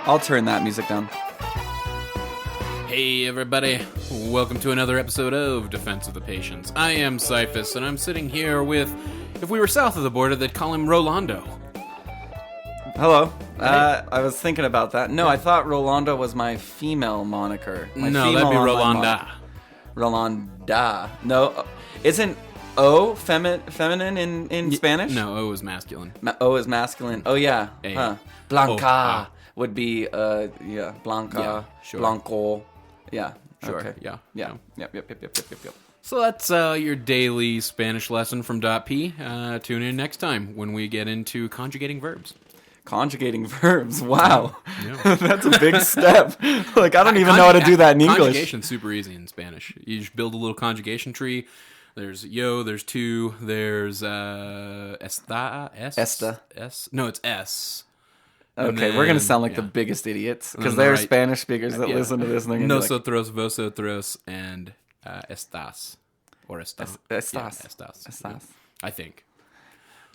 I'll turn that music down. Hey everybody, welcome to another episode of Defense of the Patients. I am Cyphus, and I'm sitting here with, if we were south of the border, they'd call him Rolando. Hello. I was thinking about that. No, I thought Rolando was my female moniker. No, that'd be Rolanda. Rolanda. No, isn't O feminine in Spanish? No, O is masculine. O is masculine. Oh, yeah. Huh. Blanca would be, Blanca, yeah, sure. Blanco. Yeah, sure. Okay. Yeah. Yep. So that's your daily Spanish lesson from .p. Tune in next time when we get into conjugating verbs. Conjugating verbs. Wow. Yeah. That's a big step. Like, I don't even know how to do that in English. Conjugation's super easy in Spanish. You just build a little conjugation tree. There's yo, there's to, there's esta. No, it's S. Okay, we're going to sound like the biggest idiots because there are Spanish speakers that listen to this. And they're Nosotros, vosotros, and estás. Or estás. Estás. I think.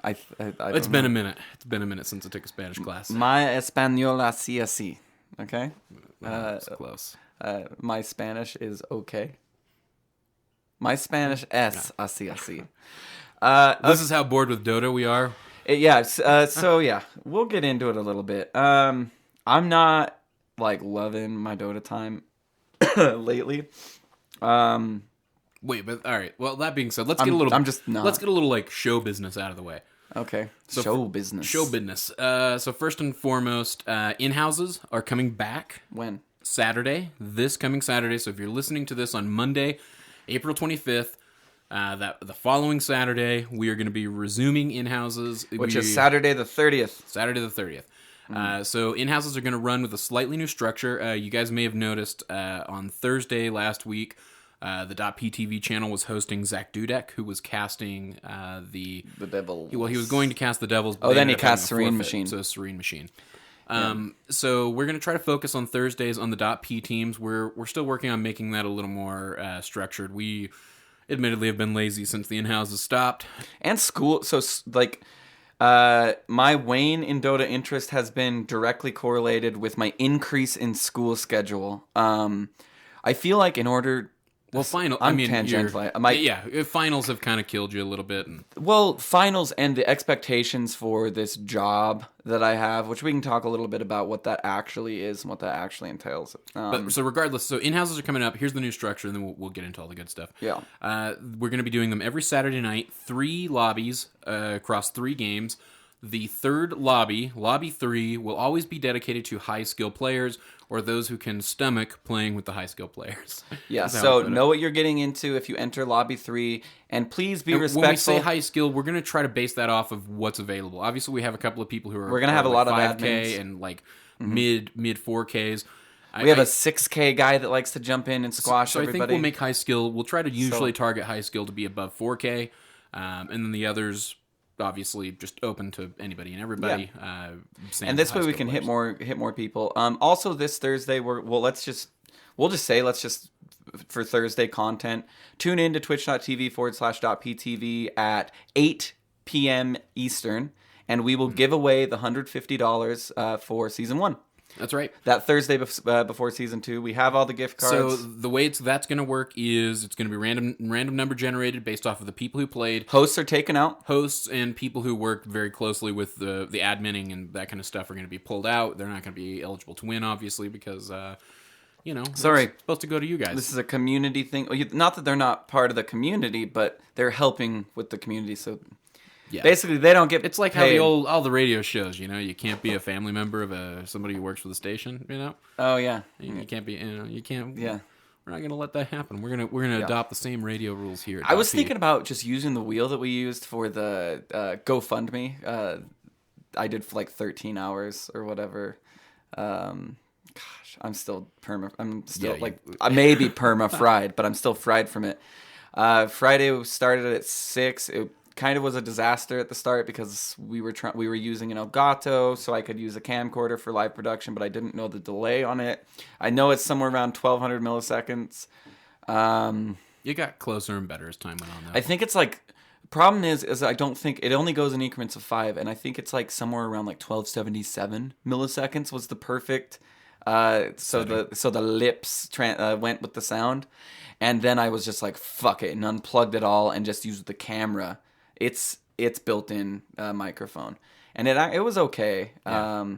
It's been a minute. It's been a minute since I took a Spanish class. My español así. Okay? That's close. My Spanish is okay. My Spanish es así. This is how bored with Dota we are. So we'll get into it a little bit. I'm not like loving my Dota time lately. Wait, but all right. Well, that being said, let's get a little like show business out of the way. Okay. So show business. So first and foremost, inhouses are coming back. When? This coming Saturday. So if you're listening to this on Monday, April 25th, the following Saturday, we are going to be resuming in-houses. Which is Saturday the 30th. Saturday the 30th. So in-houses are going to run with a slightly new structure. You guys may have noticed on Thursday last week, the .ptv channel was hosting Zach Dudek, who was casting the Devil. Well, he was going to cast the Devils. Oh, then he cast Serene Machine. So Serene Machine. So we're going to try to focus on Thursdays on the .p teams. We're still working on making that a little more structured. We admittedly have been lazy since the in-houses stopped. And school, so like my wane in Dota interest has been directly correlated with my increase in school schedule. I feel like in order... Well, finals have kind of killed you a little bit. Well, finals and the expectations for this job that I have, which we can talk a little bit about what that actually is and what that actually entails. So regardless, so in-houses are coming up. Here's the new structure, and then we'll get into all the good stuff. Yeah. We're going to be doing them every Saturday night, 3 lobbies across 3 games. The third lobby 3, will always be dedicated to high-skill players or those who can stomach playing with the high-skill players. Yeah, so know what you're getting into if you enter lobby 3, and please be respectful. When we say high-skill, we're going to try to base that off of what's available. Obviously, we have a couple of people who are... We're going to have a lot of 5K and like mid 4Ks. We have a 6K guy that likes to jump in and squash everybody. I think we'll make high-skill... We'll try to usually target high-skill to be above 4K, and then the others... obviously just open to anybody and everybody. Yeah. And this way we can hit more people. Also this Thursday let's just for Thursday content, tune in to twitch.tv/.ptv at 8 p.m. Eastern, and we will give away the $150 for season 1. That's right. That Thursday before season 2, we have all the gift cards. So the way that's going to work is it's going to be random number generated based off of the people who played. Hosts are taken out. Hosts and people who work very closely with the adminning and that kind of stuff are going to be pulled out. They're not going to be eligible to win, obviously, because sorry, it's supposed to go to you guys. This is a community thing. Not that they're not part of the community, but they're helping with the community. So. Yeah. Basically, they don't get. It's like paid. How all the radio shows. You can't be a family member of somebody who works for the station. Oh yeah. You can't be. You can't. Yeah. We're not gonna let that happen. We're gonna adopt the same radio rules here. I was thinking about just using the wheel that we used for the GoFundMe. I did for like 13 hours or whatever. Gosh, I'm still I may be perma fried, but I'm still fried from it. Friday started at 6. It kind of was a disaster at the start because we were using an Elgato, so I could use a camcorder for live production, but I didn't know the delay on it. I know it's somewhere around 1200 milliseconds. It got closer and better as time went on, though. I think it's like Problem is I don't think it only goes in increments of 5, and I think it's like somewhere around like 1277 milliseconds was the perfect. So the lips went with the sound, and then I was just like fuck it and unplugged it all and just used the camera. It's built-in microphone, and it was okay. Yeah.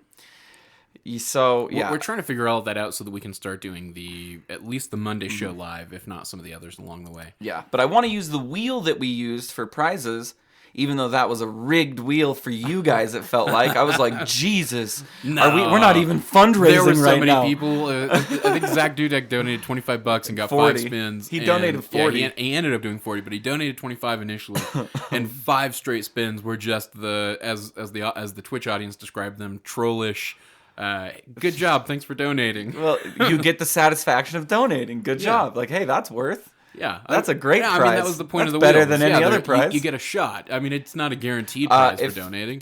We're We're trying to figure all that out so that we can start doing at least the Monday show live, if not some of the others along the way. Yeah, but I want to use the wheel that we used for prizes, even though that was a rigged wheel for you guys. It felt like I was like, Jesus, we're not even fundraising there were so right many now. people. I think Zach Dudek donated $25 and got 40. 5 spins. He donated 40. He ended up doing 40, but he donated 25 initially, and 5 straight spins were just as the Twitch audience described them, trollish. Good job. Thanks for donating. Well, you get the satisfaction of donating. Good job. Like, hey, that's worth. Yeah, that's a great prize. I mean, that was the point of the better wheels. than any other prize. You get a shot. I mean, it's not a guaranteed prize for donating.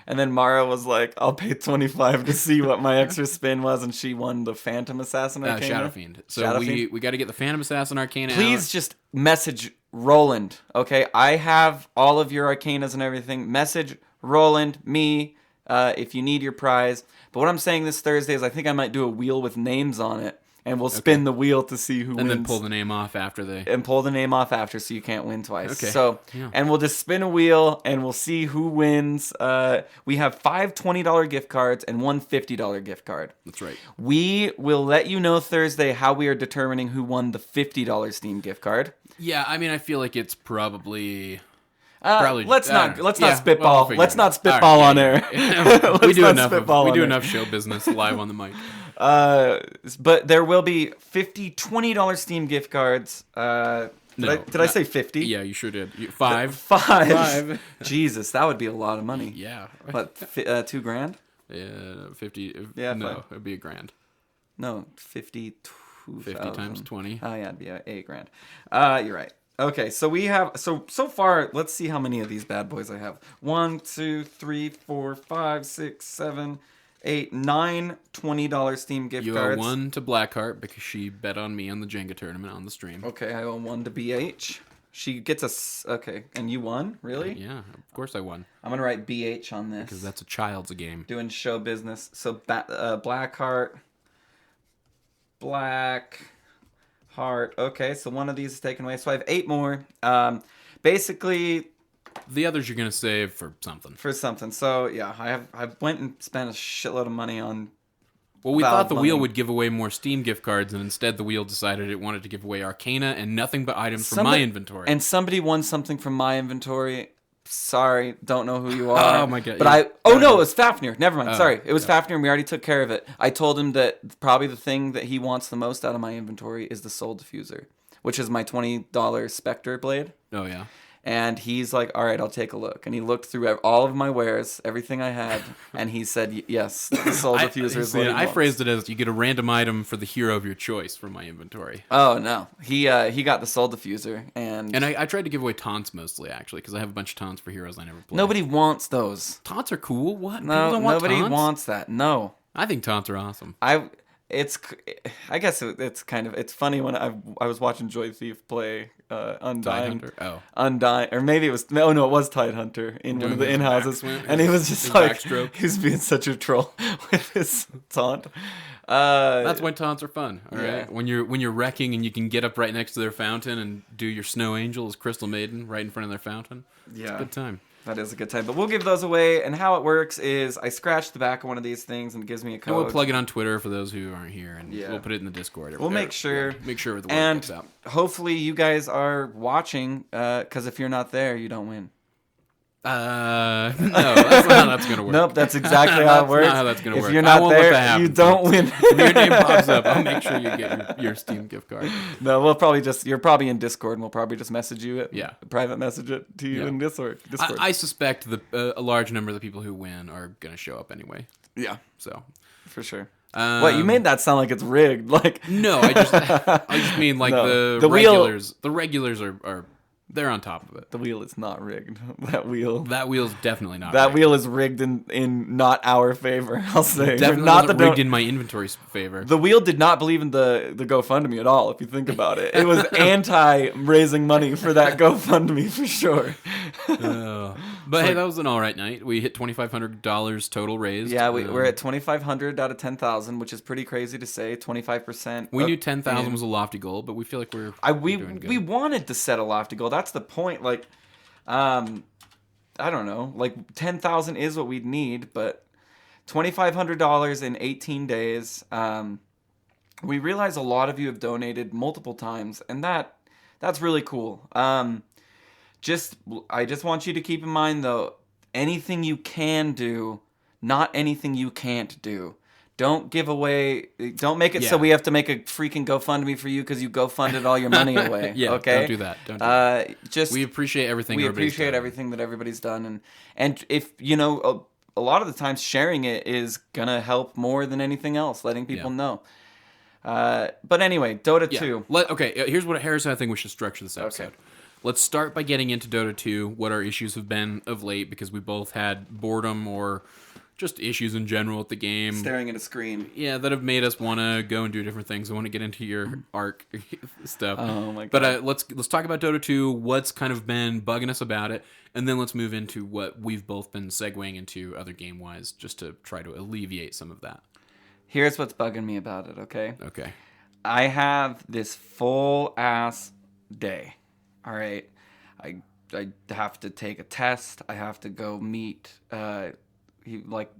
And then Mara was like, I'll pay 25 to see what my extra spin was, and she won the Phantom Assassin Arcana. Shadow Fiend. So we got to get the Phantom Assassin Arcana Please out. just message Roland, okay? I have all of your Arcanas and everything. Message Roland, me, if you need your prize. But what I'm saying this Thursday is I think I might do a wheel with names on it, and we'll spin the wheel to see who wins. And then pull the name off after And pull the name off after so you can't win twice. Okay. So, and we'll just spin a wheel, and we'll see who wins. We have 5 $20 gift cards and 1 $50 gift card. That's right. We will let you know Thursday how we are determining who won the $50 Steam gift card. Yeah, I mean, I feel like it's probably... let's not spitball. We'll let's not spitball on air. We do enough show business live on the mic. But there will be 50 $20 Steam gift cards. Did I say 50? Yeah, you sure did. 5. 5. Jesus, that would be a lot of money. Yeah. What? $2,000? Yeah, 50. Yeah, no, it'd be $1,000. No, 52. 50 times 20. Oh yeah, it'd be $8,000. You're right. Okay, so we have so far. Let's see how many of these bad boys I have. 1, 2, 3, 4, 5, 6, 7, 8, 9 $20 Steam gift cards. You owe 1 to Blackheart because she bet on me on the Jenga tournament on the stream. Okay, I owe 1 to BH. She gets okay, and you won, really? Yeah, of course I won. I'm gonna write BH on this because that's a child's game. Doing show business. So Blackheart, Heart. Okay, so 1 of these is taken away. So I have 8 more. Basically, the others you're gonna save for something. So yeah, I went and spent a shitload of money on. Well, we thought the wheel would give away more Steam gift cards, and instead the wheel decided it wanted to give away Arcana and nothing but items from my inventory. And somebody won something from my inventory. Sorry, don't know who you are. Oh my god! But no, it was Fafnir. Never mind. Sorry, it was Fafnir, and we already took care of it. I told him that probably the thing that he wants the most out of my inventory is the Soul Diffuser, which is my $20 Spectre blade. Oh yeah. And he's like, all right, I'll take a look. And he looked through all of my wares, everything I had, and he said, yes, the Soul Diffuser is what he wants. I phrased it as you get a random item for the hero of your choice from my inventory. Oh, no. He got the Soul Diffuser. And I tried to give away taunts mostly, actually, because I have a bunch of taunts for heroes I never played. Nobody wants those. Taunts are cool. What? No, nobody wants that. No. I think taunts are awesome. I guess it's kind of, it's funny when I was watching Joy Thief play Undying. Undying, or maybe it was, it was Tidehunter in one of the in-houses, and he was just like, he was being such a troll with his taunt. That's why taunts are fun. All right, when you're wrecking and you can get up right next to their fountain and do your Snow Angel as Crystal Maiden right in front of their fountain. It's a good time. That is a good time. But we'll give those away. And how it works is I scratch the back of one of these things and it gives me a code. And we'll plug it on Twitter for those who aren't here. And we'll put it in the Discord. We'll make sure. Make sure the word gets out. And hopefully you guys are watching, because if you're not there, you don't win. No, that's not how that's going to work. Nope, that's exactly how it works. Not how that's going to work. If you're not there, you don't win. If your name pops up, I'll make sure you get your Steam gift card. No, you're probably in Discord, and we'll probably just message you private message it to you in Discord. I suspect a large number of the people who win are going to show up anyway. Yeah. So. For sure. What, you made that sound like it's rigged? Like no, I just mean like the regulars. The regulars are They're on top of it. The wheel is not rigged. That wheel's Definitely not that rigged. wheel is rigged in not our favor, I'll say. Definitely not wasn't rigged in my inventory's favor. The wheel did not believe in the GoFundMe at all, if you think about it. It was anti-raising money for that GoFundMe, for sure. But hey, that was an all right night. We hit $2,500 total raised. Yeah, we're at 2,500 out of 10,000, which is pretty crazy to say. 25%. We knew 10,000 was a lofty goal, but we feel like we're doing good. We wanted to set a lofty goal. That's the point. Like, I don't know. Like 10,000 is what we'd need, but $2,500 in 18 days. We realize a lot of you have donated multiple times, and that's really cool. I just want you to keep in mind, though, anything you can do, not anything you can't do. Don't give away. Don't make it so we have to make a freaking GoFundMe for you because you GoFunded all your money away. Okay. Don't do that. Don't do that. We appreciate everything. We appreciate everything that everybody's done, and if you know, a lot of the times sharing it is gonna help more than anything else. Letting people know. But anyway, Dota 2. Here's how I think we should structure this episode. Okay. Let's start by getting into Dota 2, what our issues have been of late, because we both had boredom or just issues in general with the game. Staring at a screen. Yeah, that have made us want to go and do different things. I want to get into your ARC stuff. Oh, my God. But let's talk about Dota 2, what's kind of been bugging us about it, and then let's move into what we've both been segueing into other game-wise, just to try to alleviate some of that. Here's what's bugging me about it, okay? Okay. I have this full-ass day, all right? I have to take a test. I have to go meet...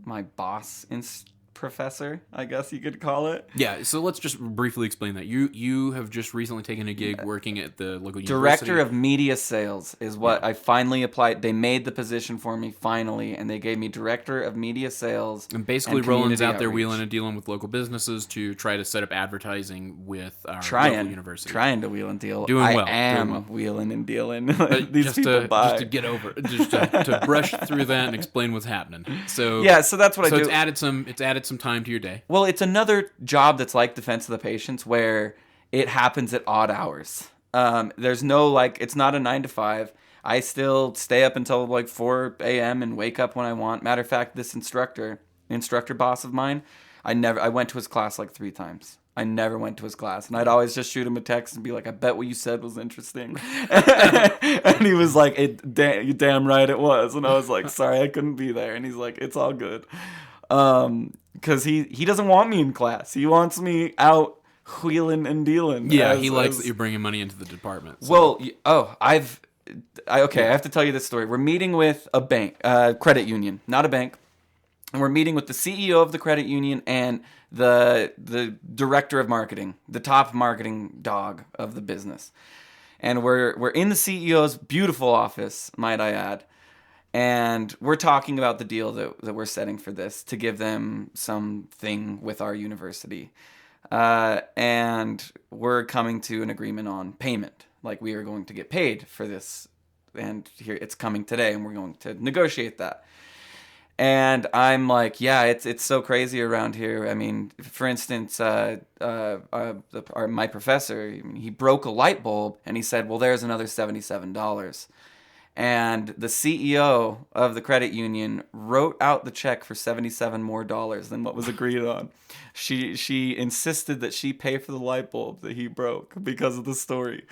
my boss professor, I guess you could call it. Yeah, so let's just briefly explain that. You have just recently taken a gig working at the local university. Director of Media Sales is what I finally applied. They made the position for me finally, and they gave me Director of Media Sales. And basically, Roland's out there wheeling and dealing with local businesses to try to set up advertising with our local university. Trying to wheel and deal. Doing well. I am wheeling and dealing. These people buy. Just to get over, just to brush through that and explain what's happening. So that's what I do. So it's added some time to your day. Well, it's another job that's like Defense of the Patients, where it happens at odd hours. There's no, it's not a 9 to 5. I still stay up until 4 a.m. and wake up when I want. Matter of fact, this instructor boss of mine, I went to his class 3 times. I never went to his class, and I'd always just shoot him a text and be like, I bet what you said was interesting. And he was like, you damn right it was. And I was like, sorry, I couldn't be there. And he's like, it's all good. Because he doesn't want me in class. He wants me out wheeling and dealing. Yeah, he likes that you're bringing money into the department. So. Well, I have to tell you this story. We're meeting with a bank, credit union, not a bank. And we're meeting with the CEO of the credit union and the director of marketing, the top marketing dog of the business. And we're in the CEO's beautiful office, might I add. And we're talking about the deal that we're setting for this to give them something with our university. And we're coming to an agreement on payment. We are going to get paid for this. And here it's coming today, and we're going to negotiate that. And I'm like, yeah, it's so crazy around here. I mean, for instance, my professor, he broke a light bulb, and he said, well, there's another $77. And the CEO of the credit union wrote out the check for $77 more than what was agreed on. She insisted that she pay for the light bulb that he broke because of the story.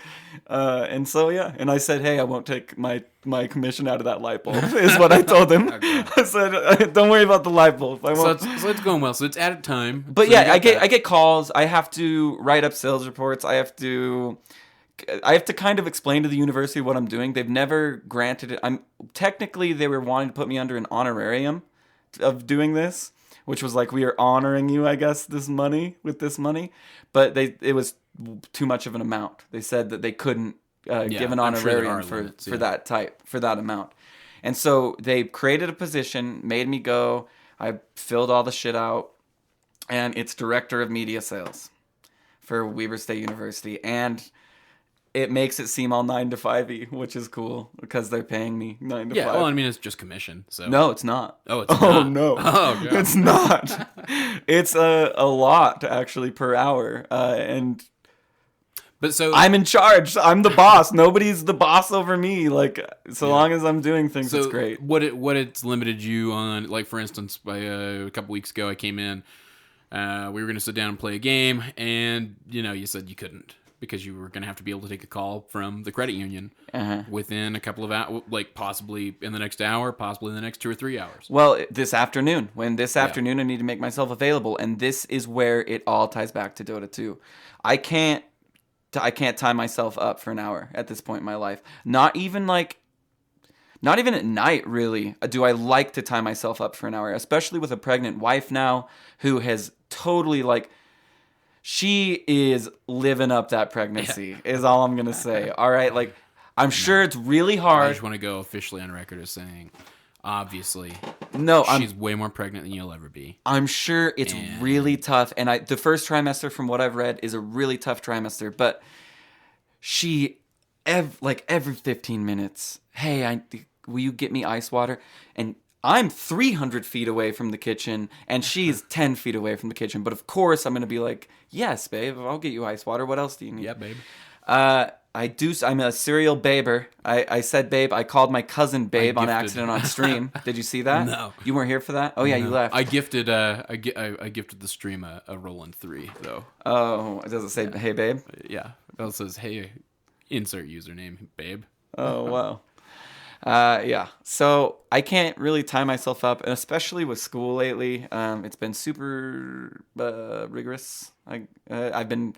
And so, yeah. And I said, hey, I won't take my commission out of that light bulb, is what I told him. Okay. I said, don't worry about the light bulb. I won't. So it's going well. So it's added time. But so yeah, I get calls. I have to write up sales reports. I have to kind of explain to the university what I'm doing. They've never granted it. Technically, they were wanting to put me under an honorarium of doing this, which was we are honoring you, I guess, with this money. But it was too much of an amount. They said that they couldn't give an honorarium for that amount. And so they created a position, made me go. I filled all the shit out, and it's Director of Media Sales for Weber State University. And it makes it seem all 9 to 5-y, which is cool because they're paying me 9 to 5. Yeah, well, I mean, it's just commission. So no, it's not. Oh, it's not. Oh no, oh, God. It's not. It's a lot actually per hour, and But so I'm in charge. I'm the boss. Nobody's the boss over me. Like, so long as I'm doing things, it's great. What it's limited you on, like, for instance, by a couple weeks ago, I came in. We were going to sit down and play a game, and you said you couldn't because you were going to have to be able to take a call from the credit union within a couple of hours, like possibly in the next hour, possibly in the next 2 or 3 hours. Well, this afternoon, afternoon I need to make myself available, and this is where it all ties back to Dota 2. I can't tie myself up for an hour at this point in my life. Not even at night, really, do I like to tie myself up for an hour, especially with a pregnant wife now who has totally, like, she is living up that pregnancy, is all I'm going to say. All right? Like, I'm sure it's really hard. I just want to go officially on record as saying, obviously, she's way more pregnant than you'll ever be. I'm sure it's really tough. And the first trimester, from what I've read, is a really tough trimester. But she, every 15 minutes, hey, will you get me ice water? And I'm 300 feet away from the kitchen, and she's 10 feet away from the kitchen. But of course, I'm going to be like, yes, babe, I'll get you ice water. What else do you need? Yeah, babe. I'm a serial baber. I said babe. I called my cousin babe on accident on stream. Did you see that? No. You weren't here for that? Oh, yeah, you left. I gifted I gifted the stream a Roland 3, though. Oh, does it say, hey, babe? Yeah. It says, hey, insert username, babe. Oh, wow. Yeah. So I can't really tie myself up, and especially with school lately. It's been super rigorous. I've been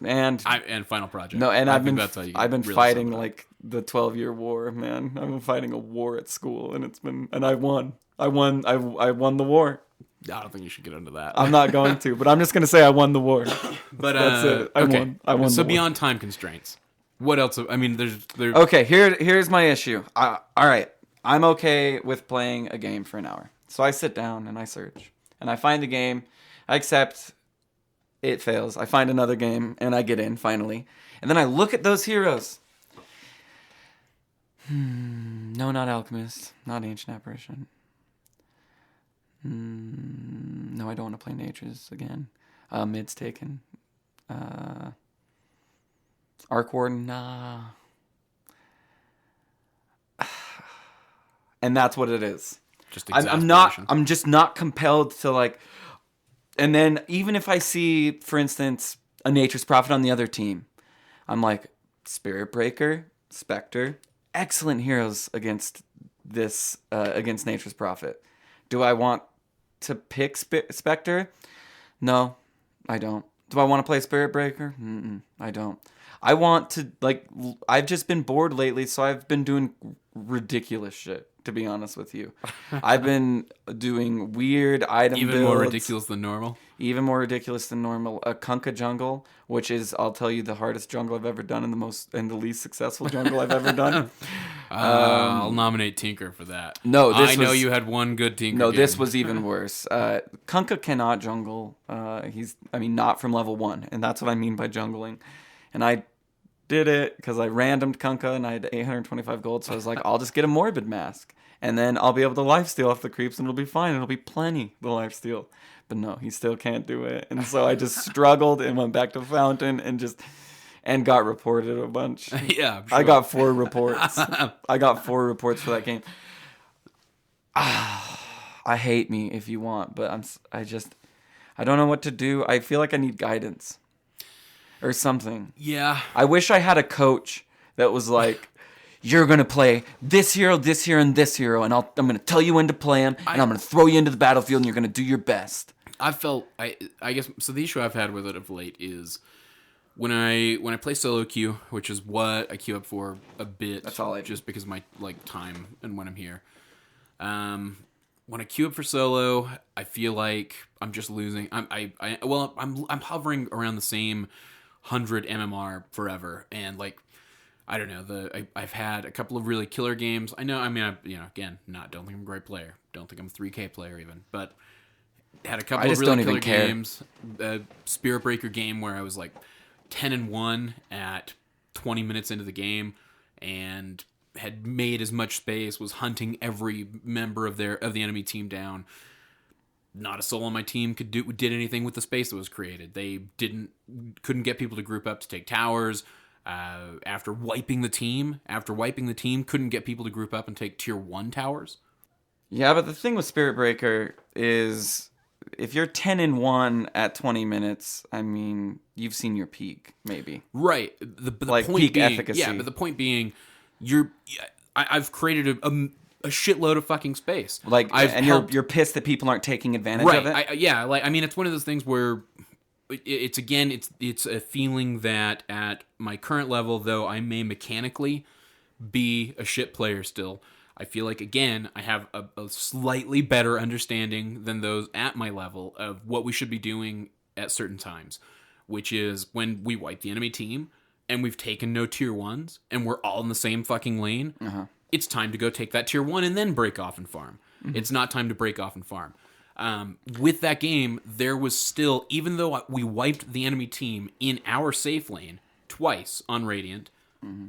and final project. No, and I've been really fighting like the 12-year war, man. I've been fighting a war at school, and I won. I won the war. I don't think you should get into that. I'm not going to, but I'm just gonna say I won the war. But that's it. I won. So beyond time constraints, what else? I mean, there's. Okay, here's my issue. All right, I'm okay with playing a game for an hour. So I sit down and I search, and I find a game. I accept. It fails. I find another game, and I get in finally. And then I look at those heroes. No, not Alchemist. Not Ancient Apparition. No, I don't want to play Natures again. Mid's taken. Arc Warden, nah. And that's what it is. Just I'm just not compelled to, like. And then even if I see, for instance, a Nature's Prophet on the other team, I'm like, Spirit Breaker, Spectre, excellent heroes against this against Nature's Prophet. Do I want to pick Spectre? No, I don't. Do I want to play Spirit Breaker? I don't. I want to, like, I've just been bored lately, so I've been doing ridiculous shit, to be honest with you. I've been doing weird item builds. Even more ridiculous than normal? Even more ridiculous than normal. A Kunkka jungle, which is, I'll tell you, the hardest jungle I've ever done and the least successful jungle I've ever done. I'll nominate Tinker for that. No, I know you had one good Tinker game. This was even worse. Kunkka cannot jungle. Not from level 1, and that's what I mean by jungling. And I did it because I randomed Kunkka and I had 825 gold, so I was like, I'll just get a Morbid Mask. And then I'll be able to lifesteal off the creeps and it'll be fine. It'll be plenty, the lifesteal. But no, he still can't do it. And so I just struggled and went back to Fountain and got reported a bunch. Yeah, I'm sure. I got 4 reports. I got 4 reports for that game. I hate me if you want, but I don't know what to do. I feel like I need guidance. Or something. Yeah. I wish I had a coach that was like, you're going to play this hero, and this hero, and I'm going to tell you when to play him, and I'm going to throw you into the battlefield, and you're going to do your best. I guess, so the issue I've had with it of late is when I play solo queue, which is what I queue up for a bit. That's all I do. Just because of my, like, time and when I'm here. When I queue up for solo, I feel like I'm just losing. I'm hovering around the same 100 MMR forever, and, like, I don't know, I've had a couple of really killer games. I know, again, don't think I'm a great player, don't think I'm a 3K player even, but had a couple of really killer games. A Spirit Breaker game where I was like 10-1 at 20 minutes into the game, and had made as much space, was hunting every member of the enemy team down. Not a soul on my team did anything with the space that was created. They couldn't get people to group up to take towers. After wiping the team, couldn't get people to group up and take tier 1 towers. Yeah, but the thing with Spirit Breaker is if you're 10-1 at 20 minutes, I mean, you've seen your peak, maybe. Right. The like point peak being, efficacy. Yeah, but the point being, I've created a shitload of fucking space. Like, you're pissed that people aren't taking advantage of it? It's one of those things where it's a feeling that at my current level, though I may mechanically be a shit player still, I feel like, again, I have a slightly better understanding than those at my level of what we should be doing at certain times, which is when we wipe the enemy team and we've taken no tier 1s and we're all in the same fucking lane, it's time to go take that tier 1 and then break off and farm. It's not time to break off and farm. With that game, there was still, even though we wiped the enemy team in our safe lane twice on Radiant,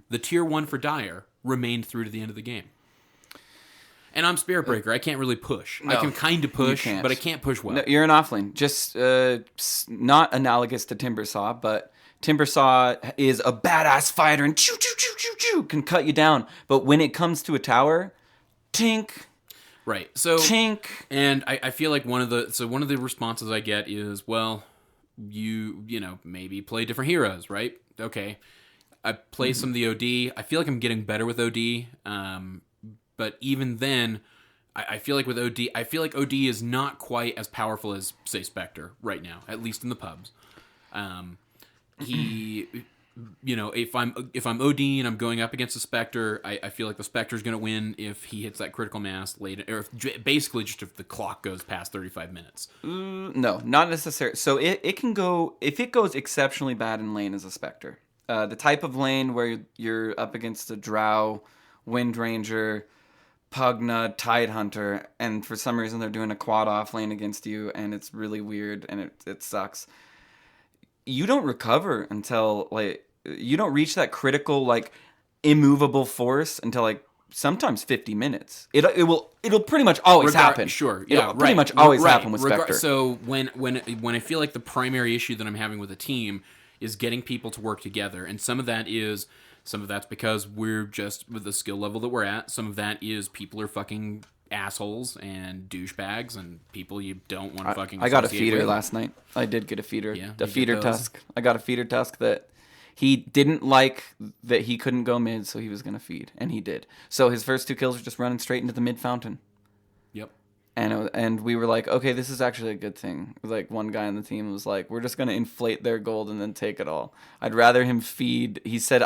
the tier 1 for Dire remained through to the end of the game. And I'm Spirit Breaker. I can't really push. No, I can kind of push, but I can't push well. No, you're an offlane. Just not analogous to Timbersaw, but Timbersaw is a badass fighter and can cut you down. But when it comes to a tower, tink. Right. So tink. And I feel like one of the responses I get is, well, you know, maybe play different heroes, right? Okay. I play some of the OD. I feel like I'm getting better with OD. But even then, I feel like with OD, OD is not quite as powerful as, say, Spectre right now, at least in the pubs. He, you know, if I'm OD and I'm going up against a Spectre, I feel like the Spectre's going to win if he hits that critical mass late, or basically just if the clock goes past 35 minutes. No, not necessarily. So it can go, if it goes exceptionally bad in lane as a Spectre. The type of lane where you're up against a Drow, Wind Ranger, Pugna, Tidehunter, and for some reason they're doing a quad off lane against you, and it's really weird, and it sucks. You don't recover until, like, you don't reach that critical, like, immovable force until, like, sometimes 50 minutes. It'll pretty much always happen. Sure, yeah, it'll pretty much always happen with Spectre. So when I feel like the primary issue that I'm having with a team is getting people to work together, and some of that's because we're just with the skill level that we're at. Some of that is people are fucking assholes and douchebags and people you don't want to fucking I got a associate feeder with. Last night. I did get a feeder. Yeah, a feeder tusk. I got a feeder tusk that he didn't like that he couldn't go mid, so he was going to feed. And he did. So his first 2 kills were just running straight into the mid fountain. Yep. And we were like, okay, this is actually a good thing. Like, one guy on the team was like, we're just going to inflate their gold and then take it all. I'd rather him feed. He said,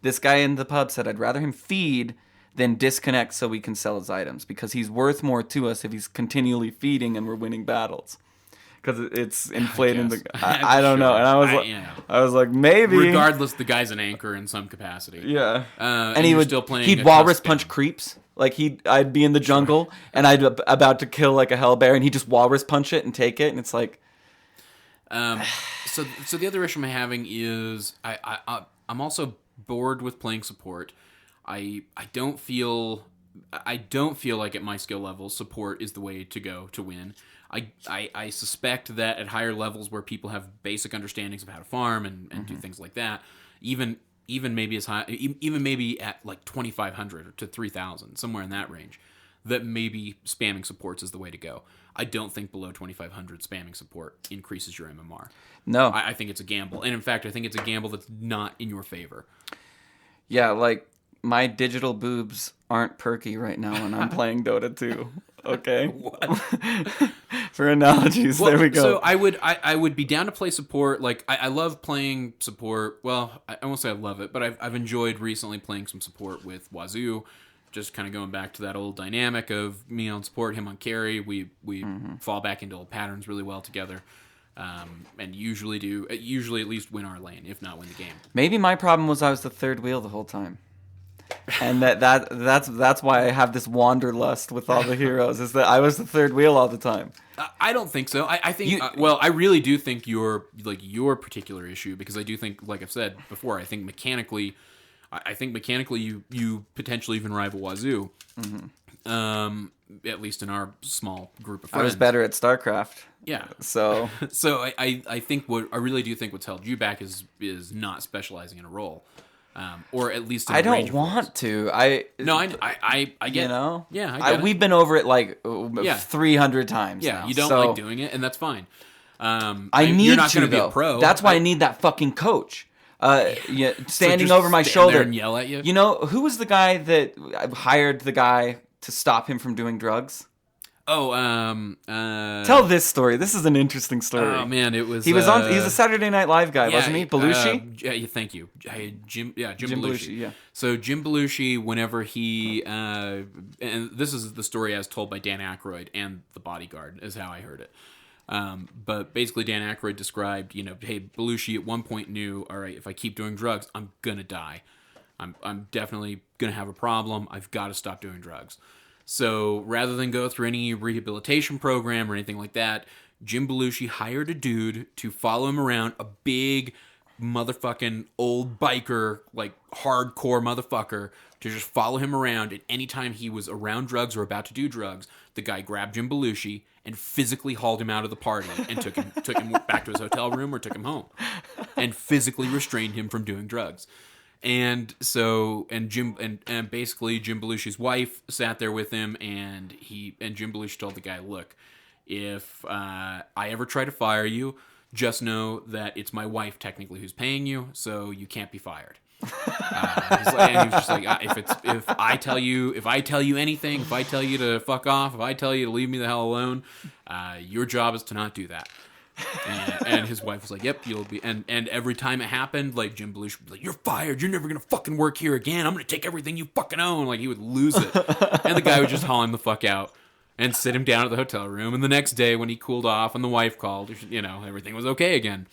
this guy in the pub said, I'd rather him feed than disconnect so we can sell his items, because he's worth more to us if he's continually feeding and we're winning battles. Because it's inflating the. I don't know, and I was like, maybe. Regardless, the guy's an anchor in some capacity. Yeah, and he would still playing. He'd walrus punch creeps. Like I'd be in the jungle and I'd about to kill like a hellbear, and he'd just walrus punch it and take it, and it's like. So the other issue I'm having is I'm also bored with playing support. I don't feel like at my skill level support is the way to go to win. I suspect that at higher levels where people have basic understandings of how to farm and do things like that, even maybe as high, even maybe at like 2,500 to 3,000, somewhere in that range, that maybe spamming supports is the way to go. I don't think below 2,500 spamming support increases your MMR. No. I think it's a gamble. And in fact, I think it's a gamble that's not in your favor. Yeah, like, my digital boobs aren't perky right now when I'm playing Dota 2. Okay? What? For analogies, there we go. So I would be down to play support. Like, I love playing support. Well, I won't say I love it, but I've enjoyed recently playing some support with Wazoo. Just kind of going back to that old dynamic of me on support, him on carry. We fall back into old patterns really well together. And usually at least win our lane, if not win the game. Maybe my problem was I was the third wheel the whole time. And that's why I have this wanderlust with all the heroes, is that I was the third wheel all the time. I don't think so. I think I really do think your particular issue, because I do think, like I've said before, I think mechanically you potentially even rival Wazoo. At least in our small group of friends. I was better at StarCraft. Yeah. So I think I really do think what's held you back is not specializing in a role. Or at least in I a range don't of roles. want to. I get, you know? Yeah, I get it. We've been over it like 300 times. Yeah, now, you don't like doing it, and that's fine. I need you're not to gonna be though. a pro. That's why I need that fucking coach. Standing just over my stand shoulder there and yell at you. You know who was the guy that hired the guy to stop him from doing drugs? Oh, Tell this story. This is an interesting story. Oh man, it was. He was on. He's a Saturday Night Live guy, wasn't he? Belushi. Yeah, thank you. Jim Jim Belushi. Yeah. So Jim Belushi, whenever he, and this is the story as told by Dan Aykroyd and The Bodyguard, is how I heard it. But basically, Dan Aykroyd described, hey, Belushi at one point knew, all right, if I keep doing drugs, I'm gonna die. I'm definitely gonna have a problem. I've got to stop doing drugs. So rather than go through any rehabilitation program or anything like that, Jim Belushi hired a dude to follow him around, a big motherfucking old biker, like hardcore motherfucker, to just follow him around. And anytime he was around drugs or about to do drugs, the guy grabbed Jim Belushi and physically hauled him out of the party and took him back to his hotel room or took him home and physically restrained him from doing drugs. And so, and basically Jim Belushi's wife sat there with him, and Jim Belushi told the guy, look, if I ever try to fire you, just know that it's my wife technically who's paying you, so you can't be fired. And he was just like, if I tell you anything, if I tell you to fuck off, if I tell you to leave me the hell alone, your job is to not do that. And his wife was like, yep, you'll be. And every time it happened, like Jim Belushi was like, you're fired. You're never going to fucking work here again. I'm going to take everything you fucking own. Like, he would lose it. And the guy would just haul him the fuck out and sit him down at the hotel room. And the next day when he cooled off and the wife called, everything was okay again.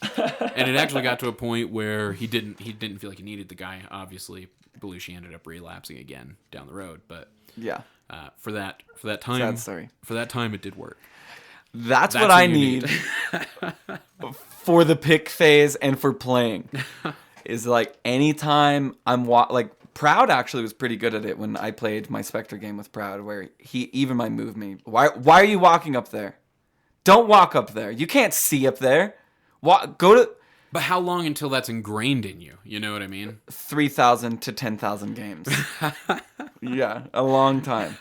And it actually got to a point where he didn't feel like he needed the guy. Obviously, Belushi ended up relapsing again down the road. But yeah, for that time, sad story. For that time, it did work. That's what I need for the pick phase and for playing. Is like anytime I'm like Proud actually was pretty good at it when I played my Spectre game with Proud, where he even might move me. Why are you walking up there? Don't walk up there. You can't see up there. Go to. But how long until that's ingrained in you? You know what I mean? 3,000 to 10,000 games. Yeah, a long time.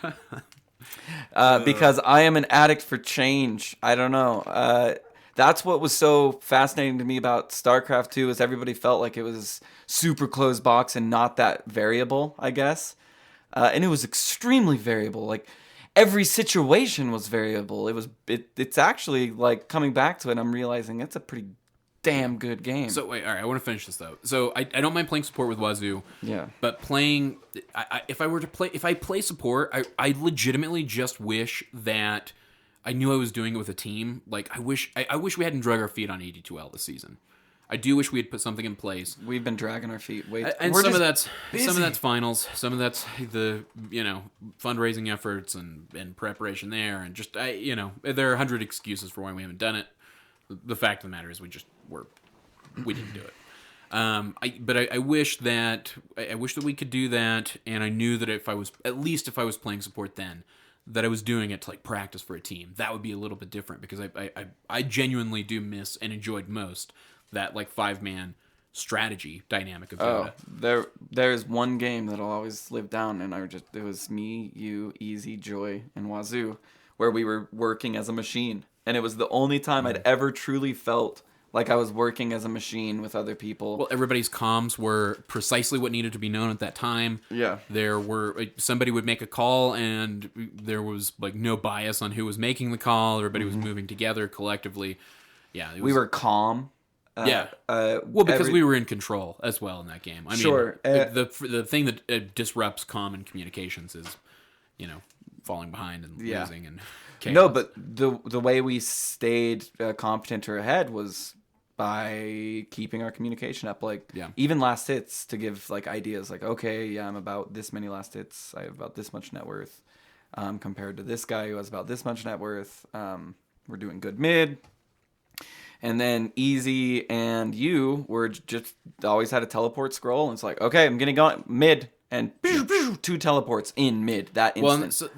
Because I am an addict for change. I don't know. That's what was so fascinating to me about StarCraft 2 is everybody felt like it was super closed box and not that variable, I guess. And it was extremely variable. Like every situation was variable. It's actually like coming back to it, I'm realizing it's a pretty damn good game. So wait, all right, I want to finish this though. So I don't mind playing support with Wazoo. Yeah. But playing, if I play support, I legitimately just wish that I knew I was doing it with a team. Like I wish we hadn't drug our feet on 82L this season. I do wish we had put something in place. We've been dragging our feet. And some of that's finals, some of that's the fundraising efforts and preparation there, and just there are 100 excuses for why we haven't done it. The fact of the matter is we didn't do it. I wish that we could do that, and I knew that if I was playing support then, that I was doing it to like practice for a team. That would be a little bit different because I genuinely do miss and enjoyed most that like 5-man strategy dynamic of Dota. There is one game that'll always live down, and it was me, you, Easy, Joy, and Wazoo, where we were working as a machine. And it was the only time I'd ever truly felt like I was working as a machine with other people. Well, everybody's comms were precisely what needed to be known at that time. Yeah. Somebody would make a call, and there was like no bias on who was making the call. Everybody was moving together collectively. Yeah. We were calm. Because we were in control as well in that game. I mean, sure. The thing that disrupts common communications is, falling behind and losing and chaos. No, but the way we stayed competent or ahead was by keeping our communication up. Like even last hits to give like ideas. Like I'm about this many last hits. I have about this much net worth compared to this guy who has about this much net worth. We're doing good mid. And then Easy and you were just always had a teleport scroll. And it's like, okay, I'm going to go mid. and 2 teleports in mid that instant. Well, so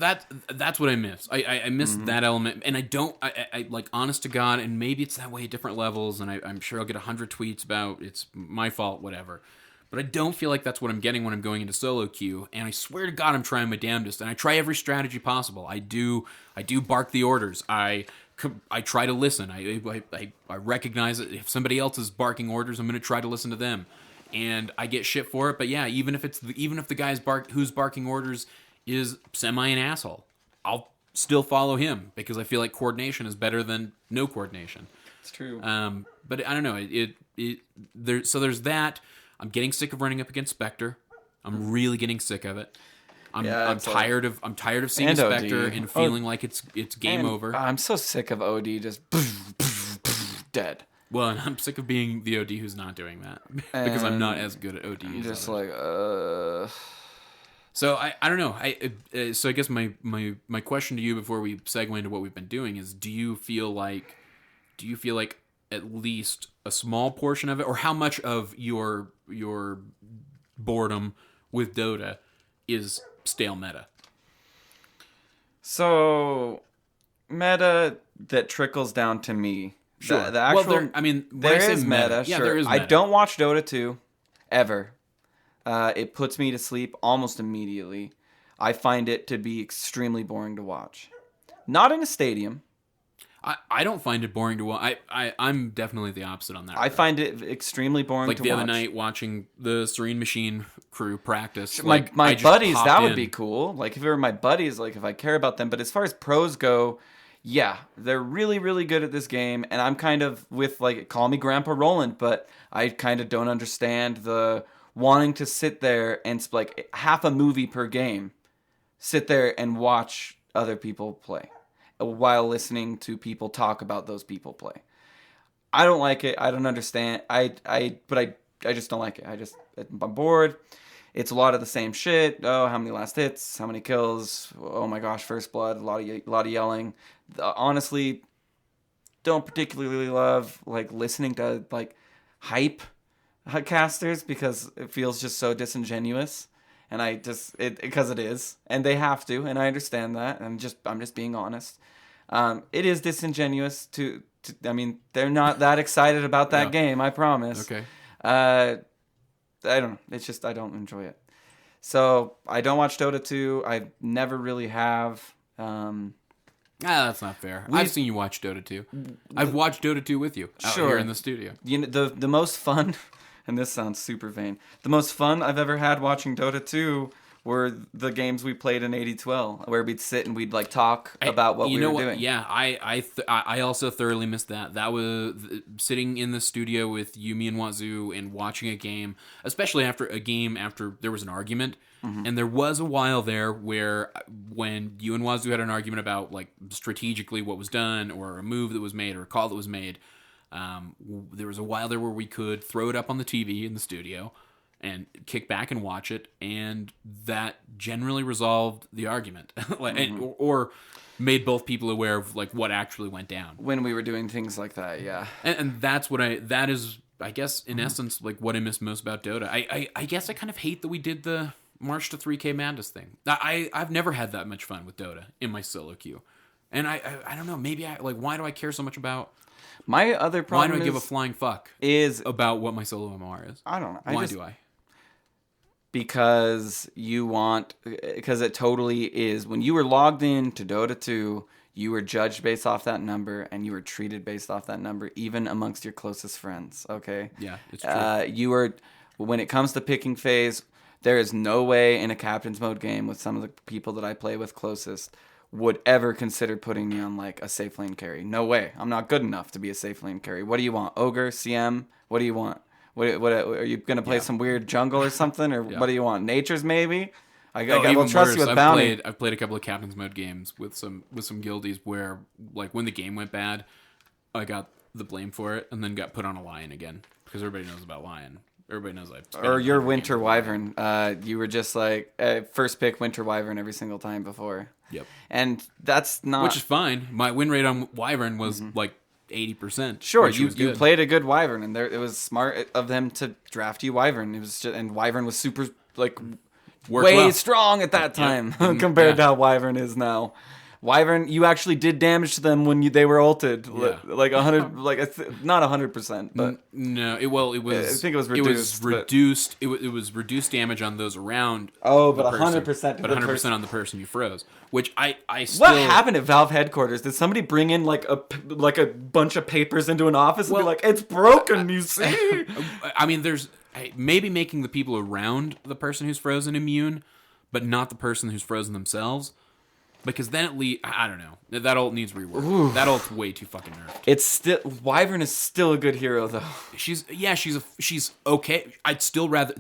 that's what I miss. I miss that element, and I like, honest to God, and maybe it's that way at different levels, and I'm sure I'll get 100 tweets about it's my fault, whatever. But I don't feel like that's what I'm getting when I'm going into solo queue, and I swear to God I'm trying my damnedest, and I try every strategy possible. I do bark the orders. I try to listen. I recognize that if somebody else is barking orders, I'm going to try to listen to them. And I get shit for it, but yeah, even if the guy's who's barking orders is semi an asshole, I'll still follow him because I feel like coordination is better than no coordination. It's true. But I don't know. There's that. I'm getting sick of running up against Spectre. I'm really getting sick of it. I'm tired of seeing Spectre and feeling like it's game over. I'm so sick of OD just dead. Well, and I'm sick of being the OD who's not doing that because I'm not as good at OD. I'm just So I don't know. So I guess my question to you before we segue into what we've been doing is: do you feel like at least a small portion of it, or how much of your boredom with Dota is stale meta? So meta that trickles down to me. Sure. The actual, there is meta. Yeah, sure. there is meta. I don't watch Dota 2, ever. It puts me to sleep almost immediately. I find it to be extremely boring to watch. Not in a stadium. I don't find it boring to watch. I'm definitely the opposite on that. I find it extremely boring to watch. Like the other night watching the Serene Machine crew practice. My buddies, that would be cool. Like if it were my buddies, like if I care about them. But as far as pros go... yeah, they're really, really good at this game, and I'm kind of with, like, call me Grandpa Roland, but I kind of don't understand the wanting to sit there and, like, half a movie per game, sit there and watch other people play while listening to people talk about those people play. I don't like it. I don't understand. But I just don't like it. I'm bored. It's a lot of the same shit. Oh, how many last hits? How many kills? Oh my gosh, first blood. A lot of yelling. Honestly, don't particularly love like listening to like hype casters because it feels just so disingenuous. And because it is, and they have to, and I understand that. I'm just being honest. It is disingenuous to I mean, they're not that excited about that game. I promise. Okay. I don't know. It's just I don't enjoy it. So I don't watch Dota 2. I never really have. That's not fair. I've seen you watch Dota 2. I've watched Dota 2 with you out here in the studio. You know, the most fun, and this sounds super vain, the most fun I've ever had watching Dota 2 were the games we played in 8012, where we'd sit and we'd like talk about what we were doing. Yeah, I also thoroughly missed that. That was sitting in the studio with you, me, and Wazoo and watching a game, especially after there was an argument. Mm-hmm. And there was a while there where when you and Wazoo had an argument about like strategically what was done or a move that was made or a call that was made, there was a while there where we could throw it up on the TV in the studio and kick back and watch it, and that generally resolved the argument, or made both people aware of like what actually went down when we were doing things like that. Yeah, and that's that is I guess in essence like what I miss most about Dota. I guess I kind of hate that we did the March to 3K Madness thing. I've never had that much fun with Dota in my solo queue, and I don't know, maybe why do I care so much about. My other problem why do I give a flying fuck is about what my solo MMR is? I don't know. Why do I? Because it totally is. When you were logged in to Dota 2, you were judged based off that number, and you were treated based off that number, even amongst your closest friends, okay? Yeah, it's true. When it comes to picking phase, there is no way in a captain's mode game with some of the people that I play with closest would ever consider putting me on like a safe lane carry. No way. I'm not good enough to be a safe lane carry. What do you want? Ogre? CM? What do you want? What are you gonna play some weird jungle or something, or what do you want? Nature's maybe. I will trust you with bounty. I've played a couple of captain's mode games with some guildies where like when the game went bad, I got the blame for it and then got put on a lion again because everybody knows about lion. Everybody knows or your Winter Wyvern. You were just like first pick Winter Wyvern every single time before. Yep. And that's not, which is fine. My win rate on Wyvern was like 80%. Sure, you played a good Wyvern, and it was smart of them to draft you Wyvern. It was and Wyvern was super like way strong at that time compared to how Wyvern is now. Wyvern, you actually did damage to them when they were ulted, like 100, not 100%, but no, it was. I think it was reduced. It was reduced damage on those around. Oh, but 100%. But 100% on the person you froze. Which I still. What happened at Valve headquarters? Did somebody bring in like a bunch of papers into an office and be like, "It's broken"? You see? I mean, there's maybe making the people around the person who's frozen immune, but not the person who's frozen themselves. Because then at least, I don't know. That ult needs rework. Ooh. That ult's way too fucking nerfed. It's still, Wyvern is still a good hero though. She's okay. I'd still rather,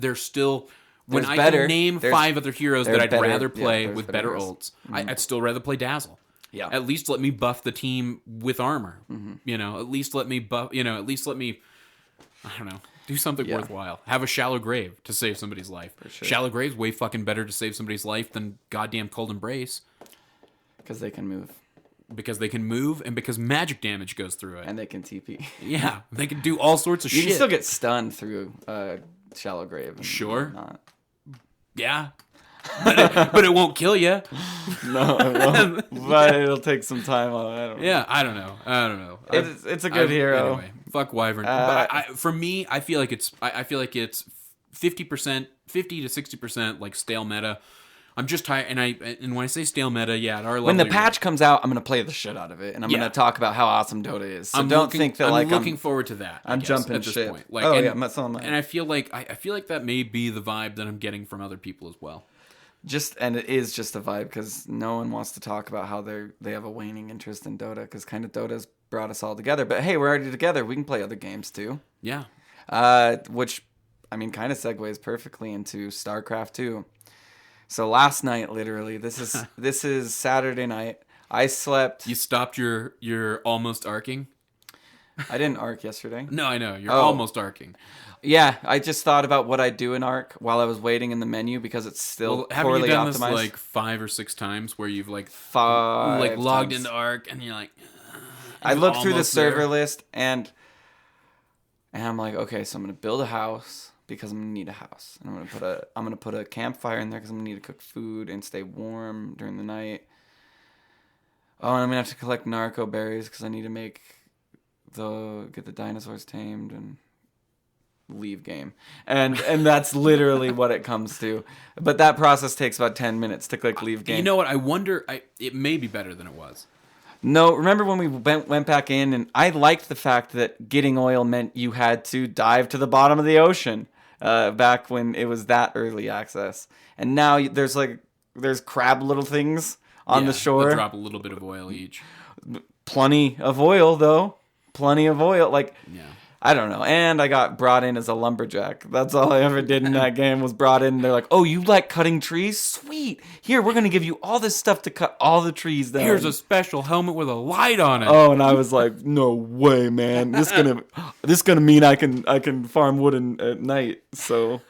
when I can name 5 other heroes that I'd rather play with better ults, I'd still rather play Dazzle. Yeah. At least let me buff the team with armor. You know, at least let me I don't know. Do something worthwhile. Have a shallow grave to save somebody's life. For sure. Shallow grave's way fucking better to save somebody's life than goddamn Cold Embrace. Because they can move. Because they can move, and because magic damage goes through it. And they can TP. Yeah, they can do all sorts of shit. You can still get stunned through Shallow Grave. Sure. Not. Yeah. But it won't kill you. No, it won't. But it'll take some time on it. I don't know. It's a good hero. Anyway, fuck Wyvern. But for me, I feel like it's 50%, 50 to 60% like stale meta. I'm just tired, and when I say stale meta, at our level, when the patch comes out, I'm gonna play the shit out of it, and I'm gonna talk about how awesome Dota is. So I'm looking forward to that. I'm jumping at this shit. point. Like, and I feel like that may be the vibe that I'm getting from other people as well. And it is just a vibe because no one wants to talk about how they have a waning interest in Dota because kind of Dota's brought us all together. But hey, we're already together. We can play other games too. Yeah. Which, I mean, kind of segues perfectly into StarCraft 2. So last night, literally, this is Saturday night. I slept. You stopped your almost arcing? I didn't arc yesterday. No, I know. You're almost arcing. Yeah, I just thought about what I'd do in arc while I was waiting in the menu because it's still poorly optimized. Haven't you done this like 5 or 6 times where you've logged times. into arc and you're like... I looked through the server list and I'm like, okay, so I'm going to build a house. Because I'm gonna need a house, and I'm gonna put a campfire in there because I'm gonna need to cook food and stay warm during the night. Oh, and I'm gonna have to collect narco berries because I need to get the dinosaurs tamed and leave game, and that's literally what it comes to. But that process takes about 10 minutes to click leave game. You know what? I wonder. It may be better than it was. No, remember when we went back in, and I liked the fact that getting oil meant you had to dive to the bottom of the ocean. Back when it was that early access, and now there's crab little things on the shore. They'll drop a little bit of oil each. Plenty of oil though. Plenty of oil. I don't know. And I got brought in as a lumberjack. That's all I ever did in that game was brought in. They're like, oh, you like cutting trees? Sweet. Here, we're going to give you all this stuff to cut all the trees down. Here's a special helmet with a light on it. Oh, and I was like, no way, man. This gonna mean I can farm wood at night. So...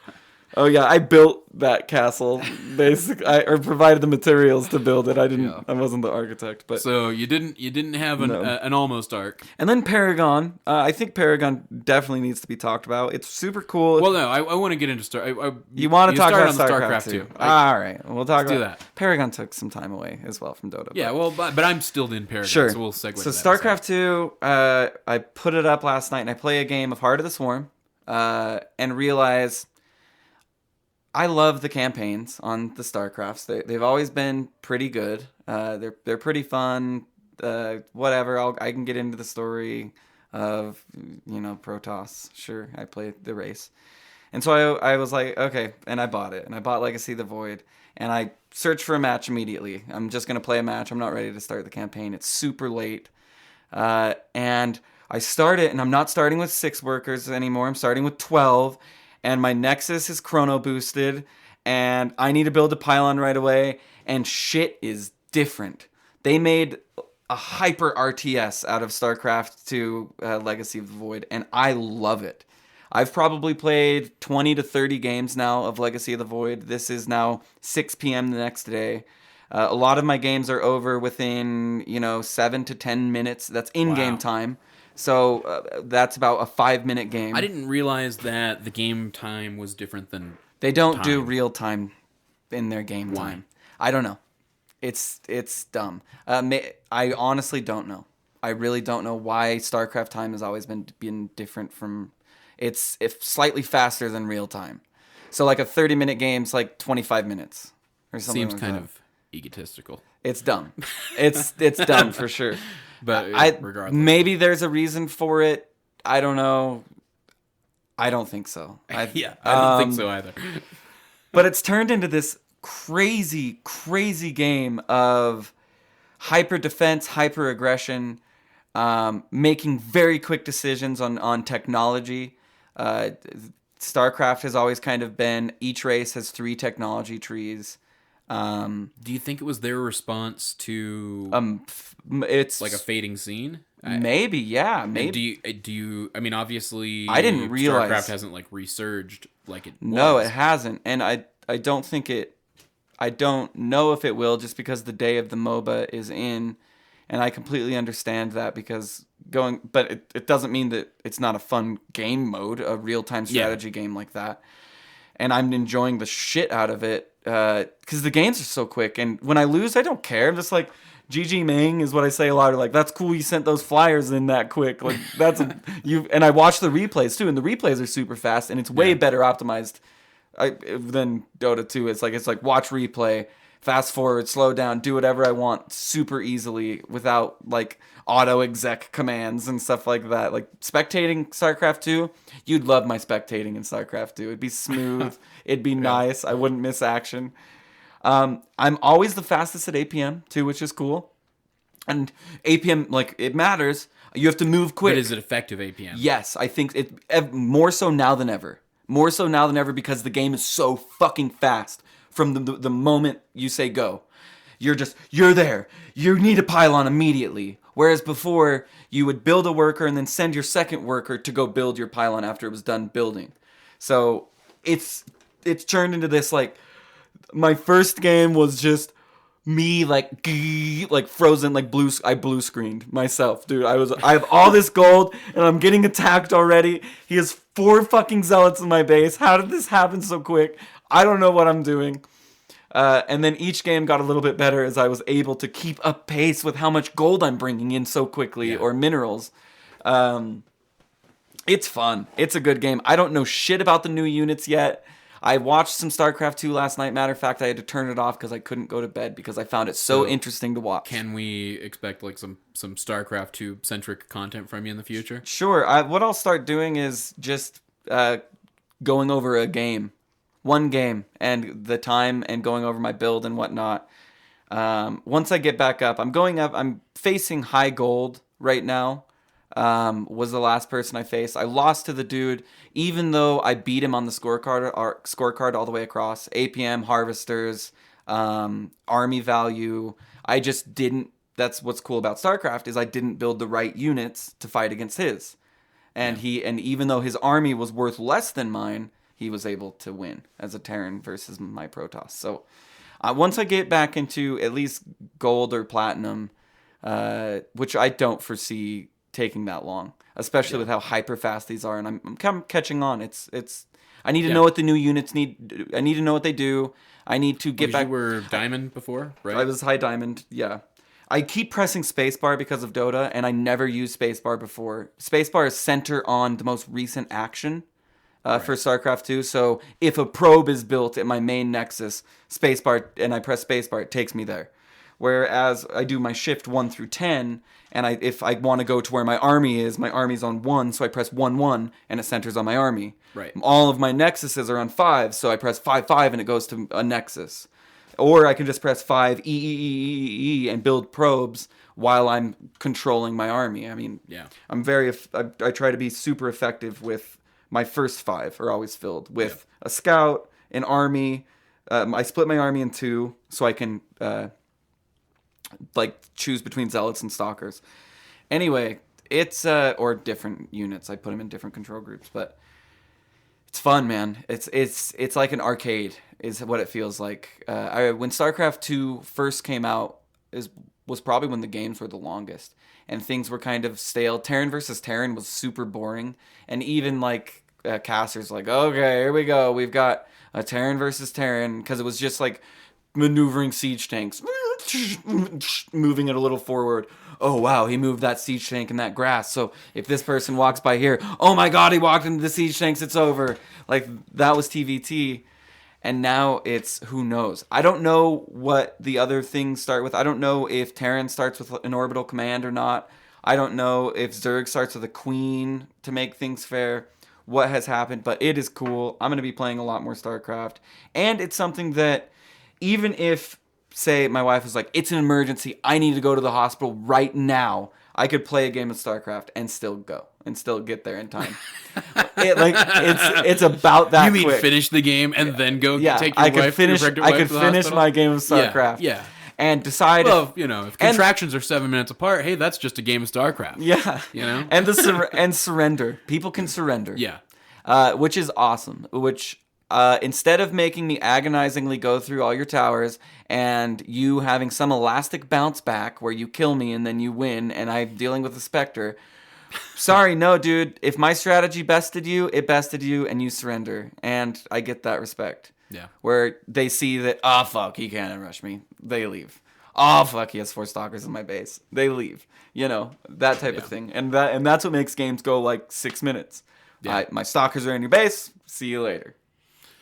Oh yeah, I built that castle. Basically, or provided the materials to build it. I didn't. Yeah. I wasn't the architect, but so you didn't have an almost arc. And then Paragon. I think Paragon definitely needs to be talked about. It's super cool. Well, no, I want to get into you want to talk about StarCraft 2? All right, we'll talk about that. Paragon took some time away as well from Dota. Yeah, but I'm still in Paragon. Sure. So we'll segue. So to that StarCraft 2. I put it up last night and I play a game of Heart of the Swarm, and realize. I love the campaigns on the StarCrafts. They've always been pretty good. They're pretty fun. Whatever. I can get into the story of Protoss. Sure, I played the race, and so I was like, okay, and I bought it, and I bought Legacy of the Void, and I searched for a match immediately. I'm just gonna play a match. I'm not ready to start the campaign. It's super late, and I start it, and I'm not starting with 6 workers anymore. I'm starting with 12. And my Nexus is chrono boosted, and I need to build a pylon right away, and shit is different. They made a hyper RTS out of StarCraft 2 Legacy of the Void, and I love it. I've probably played 20 to 30 games now of Legacy of the Void. This is now 6 p.m. the next day. A lot of my games are over within 7 to 10 minutes. That's in-game time. So that's about a 5-minute game. I didn't realize that the game time was different than They don't do real time in their game Why? time. I don't know. It's dumb. I honestly don't know. I really don't know why StarCraft time has always been different from. It's if slightly faster than real time. So like a 30-minute game's like 25 minutes or something. Seems like kind that. of egotistical. It's dumb. It's dumb for sure. But regardless, maybe there's a reason for it. I don't know. I don't think so. I don't think so either. But it's turned into this crazy, crazy game of hyper defense, hyper aggression, making very quick decisions on technology. StarCraft has always kind of been, each race has 3 technology trees. Do you think it was their response to It's like a fading scene? Maybe, yeah, And maybe. do you? I mean, obviously, I didn't realize StarCraft hasn't like resurged like it. No, was. it hasn't, and I don't think it. I don't know if it will, just because the day of the MOBA is in, and I completely understand that because but it doesn't mean that it's not a fun game mode, a real time strategy game like that, and I'm enjoying the shit out of it because the games are so quick, and when I lose, I don't care. I'm just like. GG Mang is what I say a lot. Like, that's cool. You sent those flyers in that quick. Like, you. And I watch the replays too, and the replays are super fast, and it's way better optimized than Dota 2. It's like watch replay, fast forward, slow down, do whatever I want super easily without like auto exec commands and stuff like that. Like spectating StarCraft 2, you'd love my spectating in StarCraft 2. It'd be smooth. It'd be nice. I wouldn't miss action. I'm always the fastest at APM too, which is cool. And APM, like, it matters. You have to move quick. But is it effective APM? Yes, I think it more so now than ever. More so now than ever because the game is so fucking fast. From the moment you say go, you're there. You need a pylon immediately. Whereas before, you would build a worker and then send your second worker to go build your pylon after it was done building. So it's turned into this like. My first game was just me like frozen like I blue screened myself, dude. I have all this gold and I'm getting attacked already. He has 4 fucking zealots in my base. How did this happen so quick? I don't know what I'm doing. And then each game got a little bit better as I was able to keep up pace with how much gold I'm bringing in so quickly or minerals. It's fun. It's a good game. I don't know shit about the new units yet. I watched some StarCraft 2 last night. Matter of fact, I had to turn it off because I couldn't go to bed because I found it so interesting to watch. Can we expect like some StarCraft 2 centric content from you in the future? Sure. What I'll start doing is just going over a game. One game and the time and going over my build and whatnot. Once I get back up, I'm facing high gold right now. Was the last person I faced. I lost to the dude, even though I beat him on the scorecard all the way across. APM, harvesters, army value. I just didn't. That's what's cool about StarCraft is I didn't build the right units to fight against his, and even though his army was worth less than mine, he was able to win as a Terran versus my Protoss. So once I get back into at least gold or platinum, which I don't foresee taking that long, especially with how hyper fast these are, and I'm catching on. It's I need to know what the new units need. I need to know what they do. I need to get back. You were diamond before, right? I was high diamond. Yeah, I keep pressing spacebar because of Dota, and I never used spacebar before. Spacebar is center on the most recent action for StarCraft 2. So if a probe is built at my main nexus, spacebar, and I press spacebar, it takes me there. Whereas I do my shift 1 through 10, and if I want to go to where my army's on 1, so I press 1, and it centers on my army. Right. All of my nexuses are on 5, so I press 5, and it goes to a nexus. Or I can just press 5, and build probes while I'm controlling my army. I mean, I'm I try to be super effective with my first 5 are always filled with a scout, an army. I split my army in 2 so I can choose between zealots and stalkers. Anyway, it's or different units. I put them in different control groups, but it's fun, man. It's like an arcade is what it feels like. When StarCraft 2 first came out was probably when the games were the longest and things were kind of stale. Terran versus Terran was super boring, and even casters like, okay, here we go. We've got a Terran versus Terran, because it was just like maneuvering siege tanks, moving it a little forward. Oh wow, he moved that siege tank in that grass. So if this person walks by here, oh my god, he walked into the siege tanks, it's over. Like, that was TVT. And now it's, who knows? I don't know what the other things start with. I don't know if Terran starts with an orbital command or not. I don't know if Zerg starts with a queen to make things fair. What has happened, but it is cool. I'm going to be playing a lot more StarCraft. And it's something that, even if, say, my wife was like, it's an emergency, I need to go to the hospital right now, I could play a game of StarCraft and still go. And still get there in time. It's about that. You mean quick. Finish the game and then go take your I could wife, finish. your pregnant I wife could to the finish hospital? my game of StarCraft. Yeah. And decide. Well, if contractions are 7 minutes apart, hey, that's just a game of StarCraft. Yeah. And surrender. People can surrender. Yeah. Which is awesome. Which instead of making me agonizingly go through all your towers and you having some elastic bounce back where you kill me and then you win and I'm dealing with a Spectre. Sorry, no, dude. If my strategy bested you, it bested you, and you surrender. And I get that respect. Yeah. Where they see that, oh, fuck, he can't rush me. They leave. Oh, fuck, he has 4 stalkers in my base. They leave. That type of thing. And that's what makes games go like 6 minutes. Yeah. My stalkers are in your base. See you later.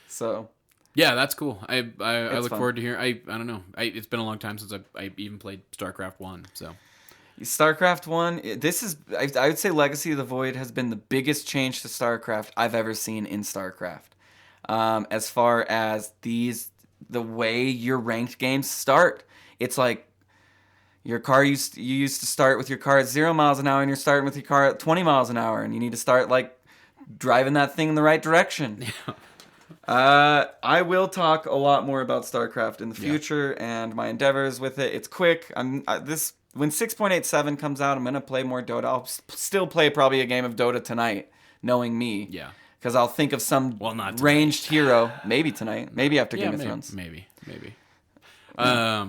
So. Yeah, that's cool. I look fun. forward to hearing. I don't know. It's been a long time since I even played StarCraft 1, so. StarCraft 1, this is, I would say Legacy of the Void has been the biggest change to StarCraft I've ever seen in StarCraft. As far as the way your ranked games start. It's like your car you used to start with your car at 0 miles an hour and you're starting with your car at 20 miles an hour and you need to start like driving that thing in the right direction. Yeah. I will talk a lot more about StarCraft in the future and my endeavors with it. It's quick. When 6.87 comes out, I'm going to play more Dota. I'll still play probably a game of Dota tonight, knowing me. Yeah. Because I'll think of some ranged hero. Maybe tonight. Maybe after Game of Thrones. Maybe. I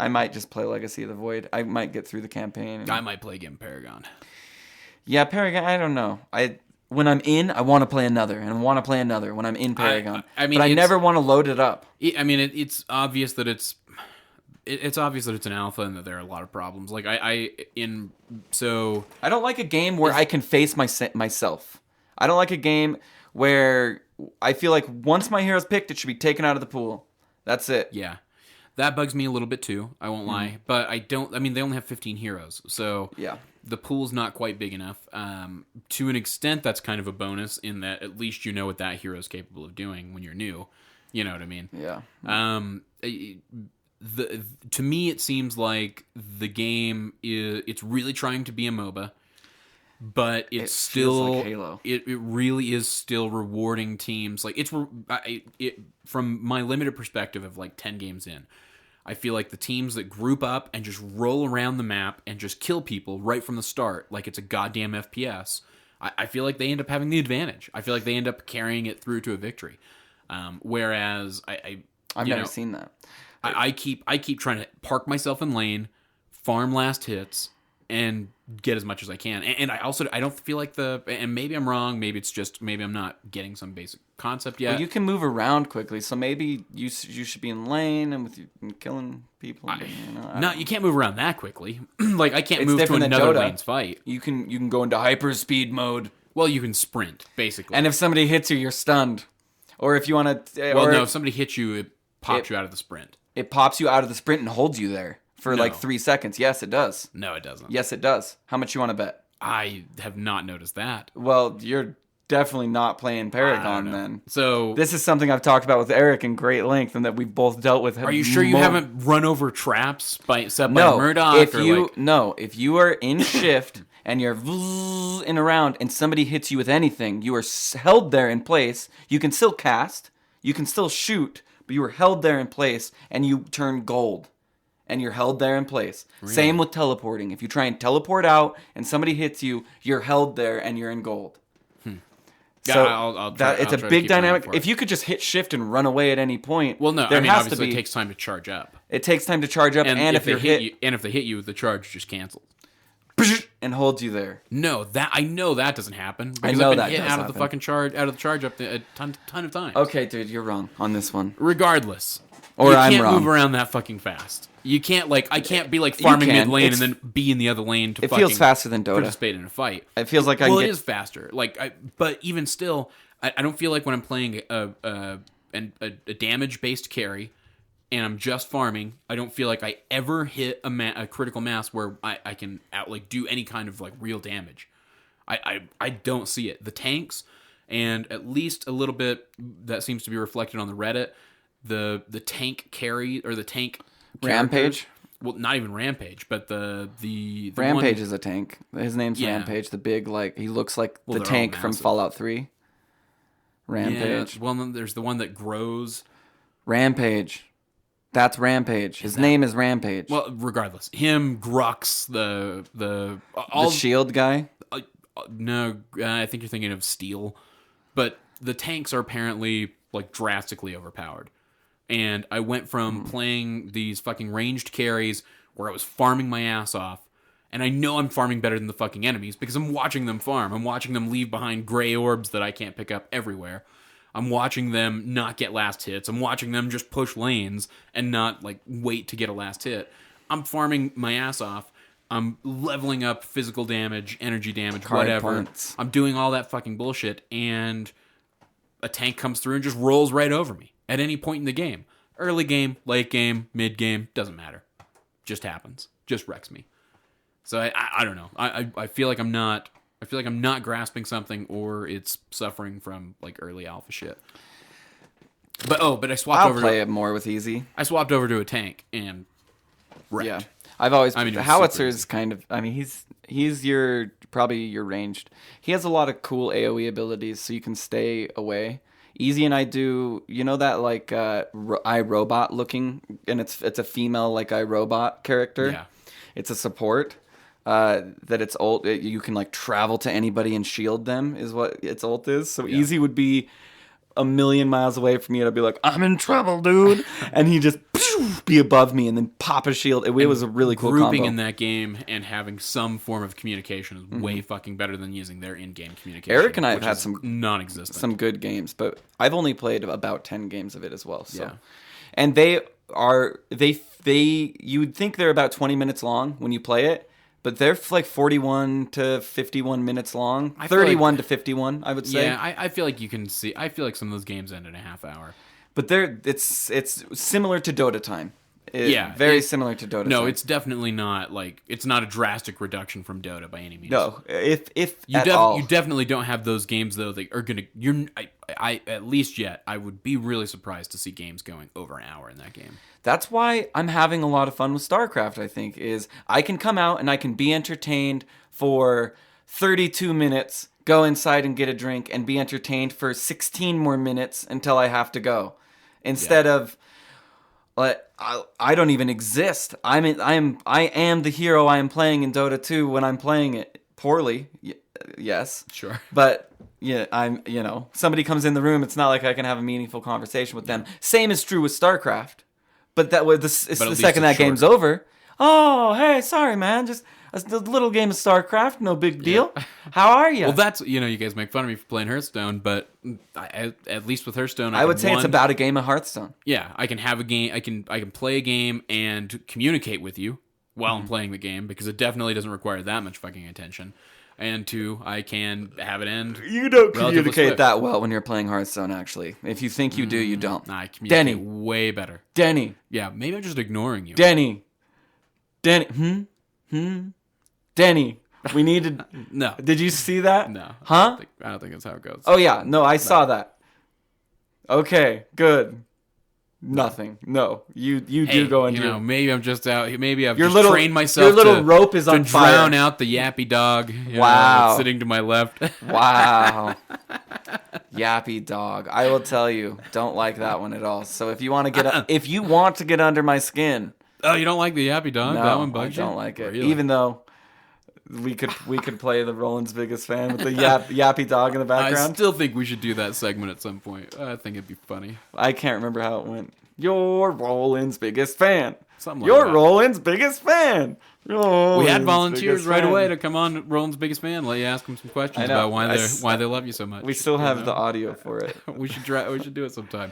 might just play Legacy of the Void. I might get through the campaign. I might play again Paragon. Yeah, Paragon, I don't know. When I'm in, I want to play another, and I want to play another when I'm in Paragon. But I never want to load it up. It's obvious that it's obvious that it's an alpha and that there are a lot of problems. Like I don't like a game where I can face myself. I don't like a game where I feel like once my hero's picked, it should be taken out of the pool. That's it. Yeah. That bugs me a little bit too, I won't lie. But they only have 15 heroes. So the pool's not quite big enough. To an extent, that's kind of a bonus in that at least you know what that hero's capable of doing when you're new. You know what I mean? Yeah. To me, it seems like the game it's really trying to be a MOBA, but it's still like Halo. It really is still rewarding teams. Like from my limited perspective of like 10 games in, I feel like the teams that group up and just roll around the map and just kill people right from the start, like it's a goddamn FPS. I feel like they end up having the advantage. I feel like they end up carrying it through to a victory. Whereas I've never seen that. I keep trying to park myself in lane, farm last hits, and get as much as I can. And I don't feel like and maybe I'm wrong, maybe I'm not getting some basic concept yet. Well, you can move around quickly, so maybe you should be in lane and killing people. You can't move around that quickly. Like I can't move to another lane's fight. You can go into hyper speed mode. Well, you can sprint basically. And if somebody hits you, you're stunned. Or if you want to, if somebody hits you, it pops you out of the sprint. It pops you out of the sprint and holds you there for like 3 seconds. Yes, it does. No, it doesn't. Yes, it does. How much you want to bet? I have not noticed that. Well, you're definitely not playing Paragon then. So this is something I've talked about with Eric in great length and that we've both dealt with. Are you sure you haven't run over traps set by Murdoch? If you are in shift and you're in around and somebody hits you with anything, you are held there in place. You can still cast, you can still shoot, but you are held there in place and you turn gold. And you're held there in place. Really? Same with teleporting. If you try and teleport out and somebody hits you, you're held there and you're in gold. So it's a big dynamic. If you could just hit shift and run away at any point, obviously it takes time to charge up. It takes time to charge up, and if they hit you, the charge just cancels. and hold you there. No, I know that doesn't happen. Because I know I've been that hit does out of the happen. fucking charge up a ton of times. Okay, dude, you're wrong on this one. Regardless, Or you I'm can't wrong. move around that fucking fast. You can't I can't be like farming can. mid lane It's- and then be in the other lane to It feels faster than Dota. participate in a fight. It feels like Well, it is faster. But even still, I don't feel like when I'm playing a damage based carry and I'm just farming, I don't feel like I ever hit a critical mass where I can do any kind of real damage. I don't see it. The tanks, and at least a little bit that seems to be reflected on the Reddit. The tank carry or the tank Rampage. Well, not even Rampage, but the Rampage one, is a tank. His name's Rampage. The big he looks like the they're tank all from massive. Fallout 3. Rampage. Yeah, well, then there's the one that grows. Rampage. That's Rampage. His name is Rampage. Well, regardless, him, Grux, the the shield guy. No, I think you're thinking of Steel, but the tanks are apparently drastically overpowered. And I went from playing these fucking ranged carries where I was farming my ass off, and I know I'm farming better than the fucking enemies because I'm watching them farm. I'm watching them leave behind gray orbs that I can't pick up everywhere. I'm watching them not get last hits. I'm watching them just push lanes and not wait to get a last hit. I'm farming my ass off. I'm leveling up physical damage, energy damage, Card whatever. points. I'm doing all that fucking bullshit, and a tank comes through and just rolls right over me at any point in the game. Early game, late game, mid game, doesn't matter. Just happens. Just wrecks me. So I don't know. I feel like I'm not. I feel like I'm not grasping something, or it's suffering from early alpha shit. But I swapped I'll over. play it more with easy. I swapped over to a tank and wrecked. Yeah, I've always. I mean, it was Howitzer's super kind of. I mean, he's probably your ranged. He has a lot of cool AOE abilities, so you can stay away. Easy and I do. You know that iRobot looking, and it's a female iRobot character. Yeah. It's a support. That its ult you can travel to anybody and shield them is what its ult is. So Easy would be a million miles away from me, and I'd be like, I'm in trouble, dude. And he just be above me and then pop a shield. It was a really cool Grouping combo. in that game and having some form of communication is way fucking better than using their in-game communication. Eric and I have which had is some non-existent. some good games, but I've only played about 10 games of it as well. So. Yeah. And you would think they're about 20 minutes long when you play it, but they're 41 to 51 minutes long. 31 to 51, I would say. Yeah, I feel like you can see. I feel like some of those games end in a half hour. But it's similar to Dota time. Very similar to Dota. No, time. it's definitely not it's not a drastic reduction from Dota by any means. No, if you at all. you definitely don't have those games though that are gonna. I at least yet I would be really surprised to see games going over an hour in that game. That's why I'm having a lot of fun with StarCraft. I think is I can come out and I can be entertained for 32 minutes, go inside and get a drink, and be entertained for 16 more minutes until I have to go, instead of. I don't even exist. I am the hero I am playing in Dota 2 when I'm playing it poorly. Yes. Sure. But yeah, somebody comes in the room, it's not like I can have a meaningful conversation with them. Same is true with StarCraft. But the second that game's over. Oh, hey, sorry man, just a little game of StarCraft, no big deal. Yeah. How are you? Well, that's you guys make fun of me for playing Hearthstone, but at least with Hearthstone, I would say it's about a game of Hearthstone. Yeah, I can have a game. I can play a game and communicate with you while I'm playing the game because it definitely doesn't require that much fucking attention. And two, I can have it end. You don't communicate that well when you're playing Hearthstone, actually. If you think you do, you don't. I communicate way better. Denny. Yeah, maybe I'm just ignoring you. Denny. Denny, we needed... No. Did you see that? No. Huh? I don't think that's how it goes. Oh, yeah. No, I saw that. Okay, good. Nothing. No, you do go into. Maybe I'm just out. Maybe I've trained myself. Your little rope is on fire. To drown out the yappy dog. Wow. Sitting to my left. Wow. Yappy dog. I will tell you, don't like that one at all. So if you want to get under my skin. Oh, you don't like the yappy dog? No, that one bugs you? I don't like it. Really? Even though we could play the Roland's Biggest Fan with the yappy dog in the background. I still think we should do that segment at some point. I think it'd be funny. I can't remember how it went. You're Roland's Biggest Fan. Something like You're that. Roland's biggest fan. We had volunteers right away to come on Roland's biggest fan. Let you ask them some questions about why they love you so much. We still have the audio for it. We should do it sometime.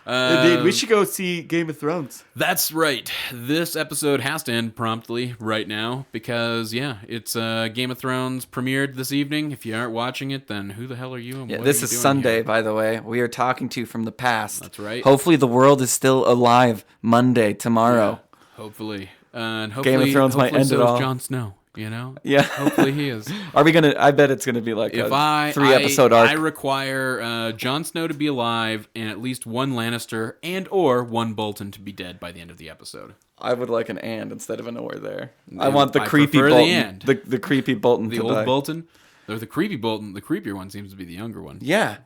Indeed, we should go see Game of Thrones. That's right. This episode has to end promptly right now because, it's Game of Thrones premiered this evening. If you aren't watching it, then who the hell are you? And what this are you is doing Sunday, here? by the way. We are talking to you from the past. That's right. Hopefully the world is still alive Monday, tomorrow. Yeah, hopefully. And hopefully, Game of Thrones might end so it all. is Jon Snow, you know? Yeah. Hopefully he is. Are we gonna? I bet it's gonna be like a 3-episode arc. I require Jon Snow to be alive and at least one Lannister or one Bolton to be dead by the end of the episode. I would like an and instead of an or there. I want the creepy prefer Bolton. the The creepy Bolton. The to old die. Bolton? Or the creepy Bolton. The creepier one seems to be the younger one. Yeah.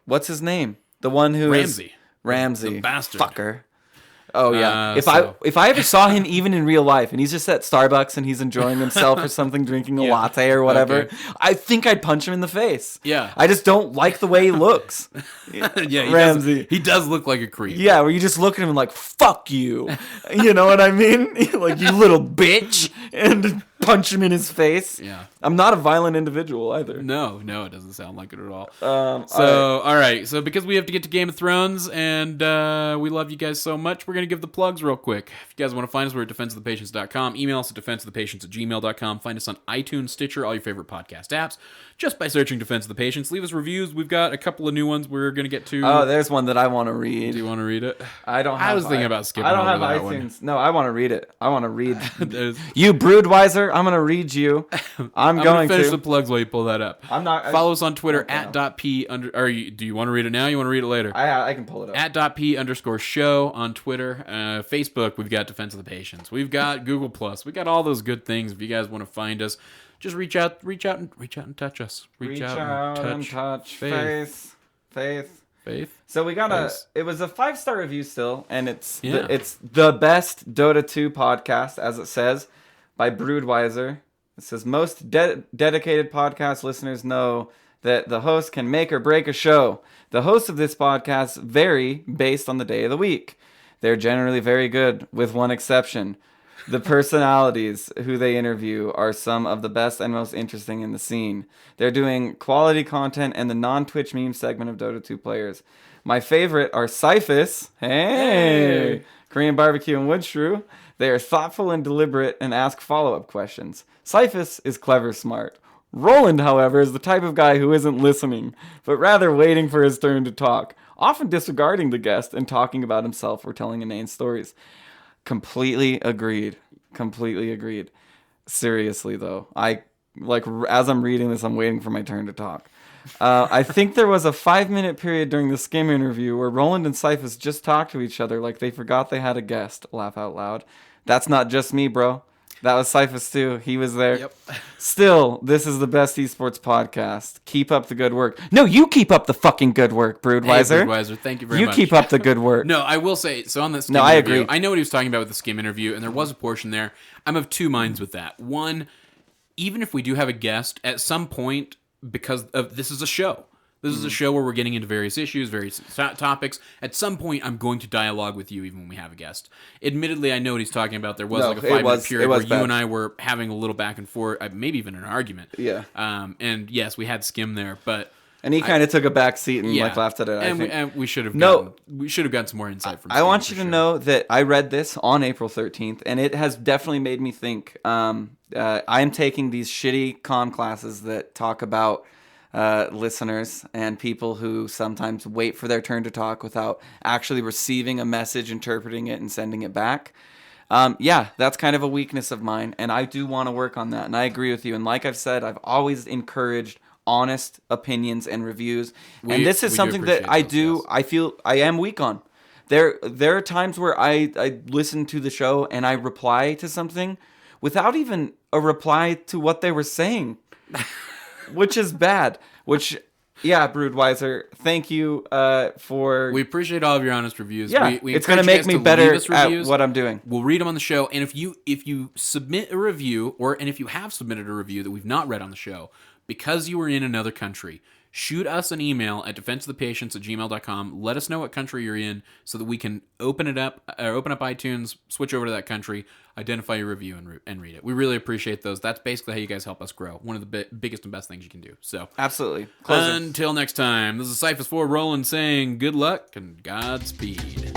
What's his name? The one who Ramsay. is Ramsay. The bastard. Fucker. Oh yeah. If so- I ever saw him even in real life and he's just at Starbucks and he's enjoying himself or something, drinking a latte or whatever, Okay. I think I'd punch him in the face. Yeah. I just don't like the way he looks. Yeah, Ramsay. He does look like a creep. Yeah, where you just look at him and like, fuck you. You know what I mean? Like, you little bitch. And punch him in his face. Yeah. I'm not a violent individual either. No, it doesn't sound like it at all. All right. So because we have to get to Game of Thrones and we love you guys so much, we're going to give the plugs real quick. If you guys want to find us, we're at defenseofthepatients.com. Email us at defenseofthepatients@gmail.com. Find us on iTunes, Stitcher, all your favorite podcast apps. Just by searching Defense of the Patients. Leave us reviews. We've got a couple of new ones we're going to get to. Oh, there's one that I want to read. Do you want to read it? I don't have I was thinking about skipping I don't have over that iTunes. one. No, I want to read it. I want to read. There's- You Broodweiser, I'm going to read you. I'm going gonna finish to. the plugs while you pull that up. I'm not. Follow us on Twitter Okay. @.p under. Do you want to read it now? You want to read it later? I can pull it up. @.p_show on Twitter. Facebook, we've got Defense of the Patients. We've got Google Plus. We got all those good things. If you guys want to find us, just reach out and touch us. Reach out and touch Faith. Faith. So we got Face. it was a 5-star review still, and it's Yeah. it's the best Dota 2 podcast, as it says, by Broodweiser. It says most dedicated podcast listeners know that the host can make or break a show. The hosts of this podcast vary based on the day of the week. They're generally very good, with one exception. The personalities who they interview are some of the best and most interesting in the scene. They're doing quality content and the non-Twitch meme segment of Dota 2 players. My favorite are Cyphus, hey, Korean barbecue and wood shrew. They are thoughtful and deliberate and ask follow-up questions. Cyphus is clever smart. Roland, however, is the type of guy who isn't listening, but rather waiting for his turn to talk, often disregarding the guest and talking about himself or telling inane stories. Completely agreed. Seriously, though, as I'm reading this, I'm waiting for my turn to talk. I think there was a 5-minute period during the Skim interview where Roland and Cyphus just talked to each other like they forgot they had a guest. Laugh out loud. That's not just me, bro. That was Cyphus too. He was there. Yep. Still, this is the best esports podcast. Keep up the good work. No, you keep up the fucking good work, Broodweiser. Hey, Broodweiser, thank you very much. You keep up the good work. No, I will say, so on the Skim No, I interview, agree. I know what he was talking about with the Skim interview, and there was a portion there. I'm of two minds with that. One, even if we do have a guest, at some point, because of this is a show. This is a show where we're getting into various issues, various topics. At some point, I'm going to dialogue with you even when we have a guest. Admittedly, I know what he's talking about. There was No, like a it 5-minute was- period it where was you bad. and I were having a little back and forth, maybe even an argument. Yeah. And yes, we had Skim there, but And he kind of took a back seat and yeah, laughed at it. and we should have gotten some more insight from. I Skim, want for you to sure. know that I read this on April 13th, and it has definitely made me think. I'm taking these shitty comm classes that talk about listeners and people who sometimes wait for their turn to talk without actually receiving a message, interpreting it, and sending it back. Yeah, that's kind of a weakness of mine, and I do want to work on that, and I agree with you. And like I've said, I've always encouraged honest opinions and reviews, and this is we do something that I appreciate do, those, yes. I feel I am weak on. There are times where I listen to the show and I reply to something without even a reply to what they were saying, which is bad. Which, yeah, Broodweiser, thank you for... We appreciate all of your honest reviews. Yeah, we it's going to encourage make you me guys to leave better us at reviews. what I'm doing. We'll read them on the show, and if you submit a review, and if you have submitted a review that we've not read on the show, because you were in another country, shoot us an email at defenseofthepatients@gmail.com. Let us know what country you're in so that we can open up iTunes, switch over to that country, identify your review, and read it. We really appreciate those. That's basically how you guys help us grow. One of the biggest and best things you can do. So absolutely. Until next time, this is Cyphus for Roland saying good luck and Godspeed.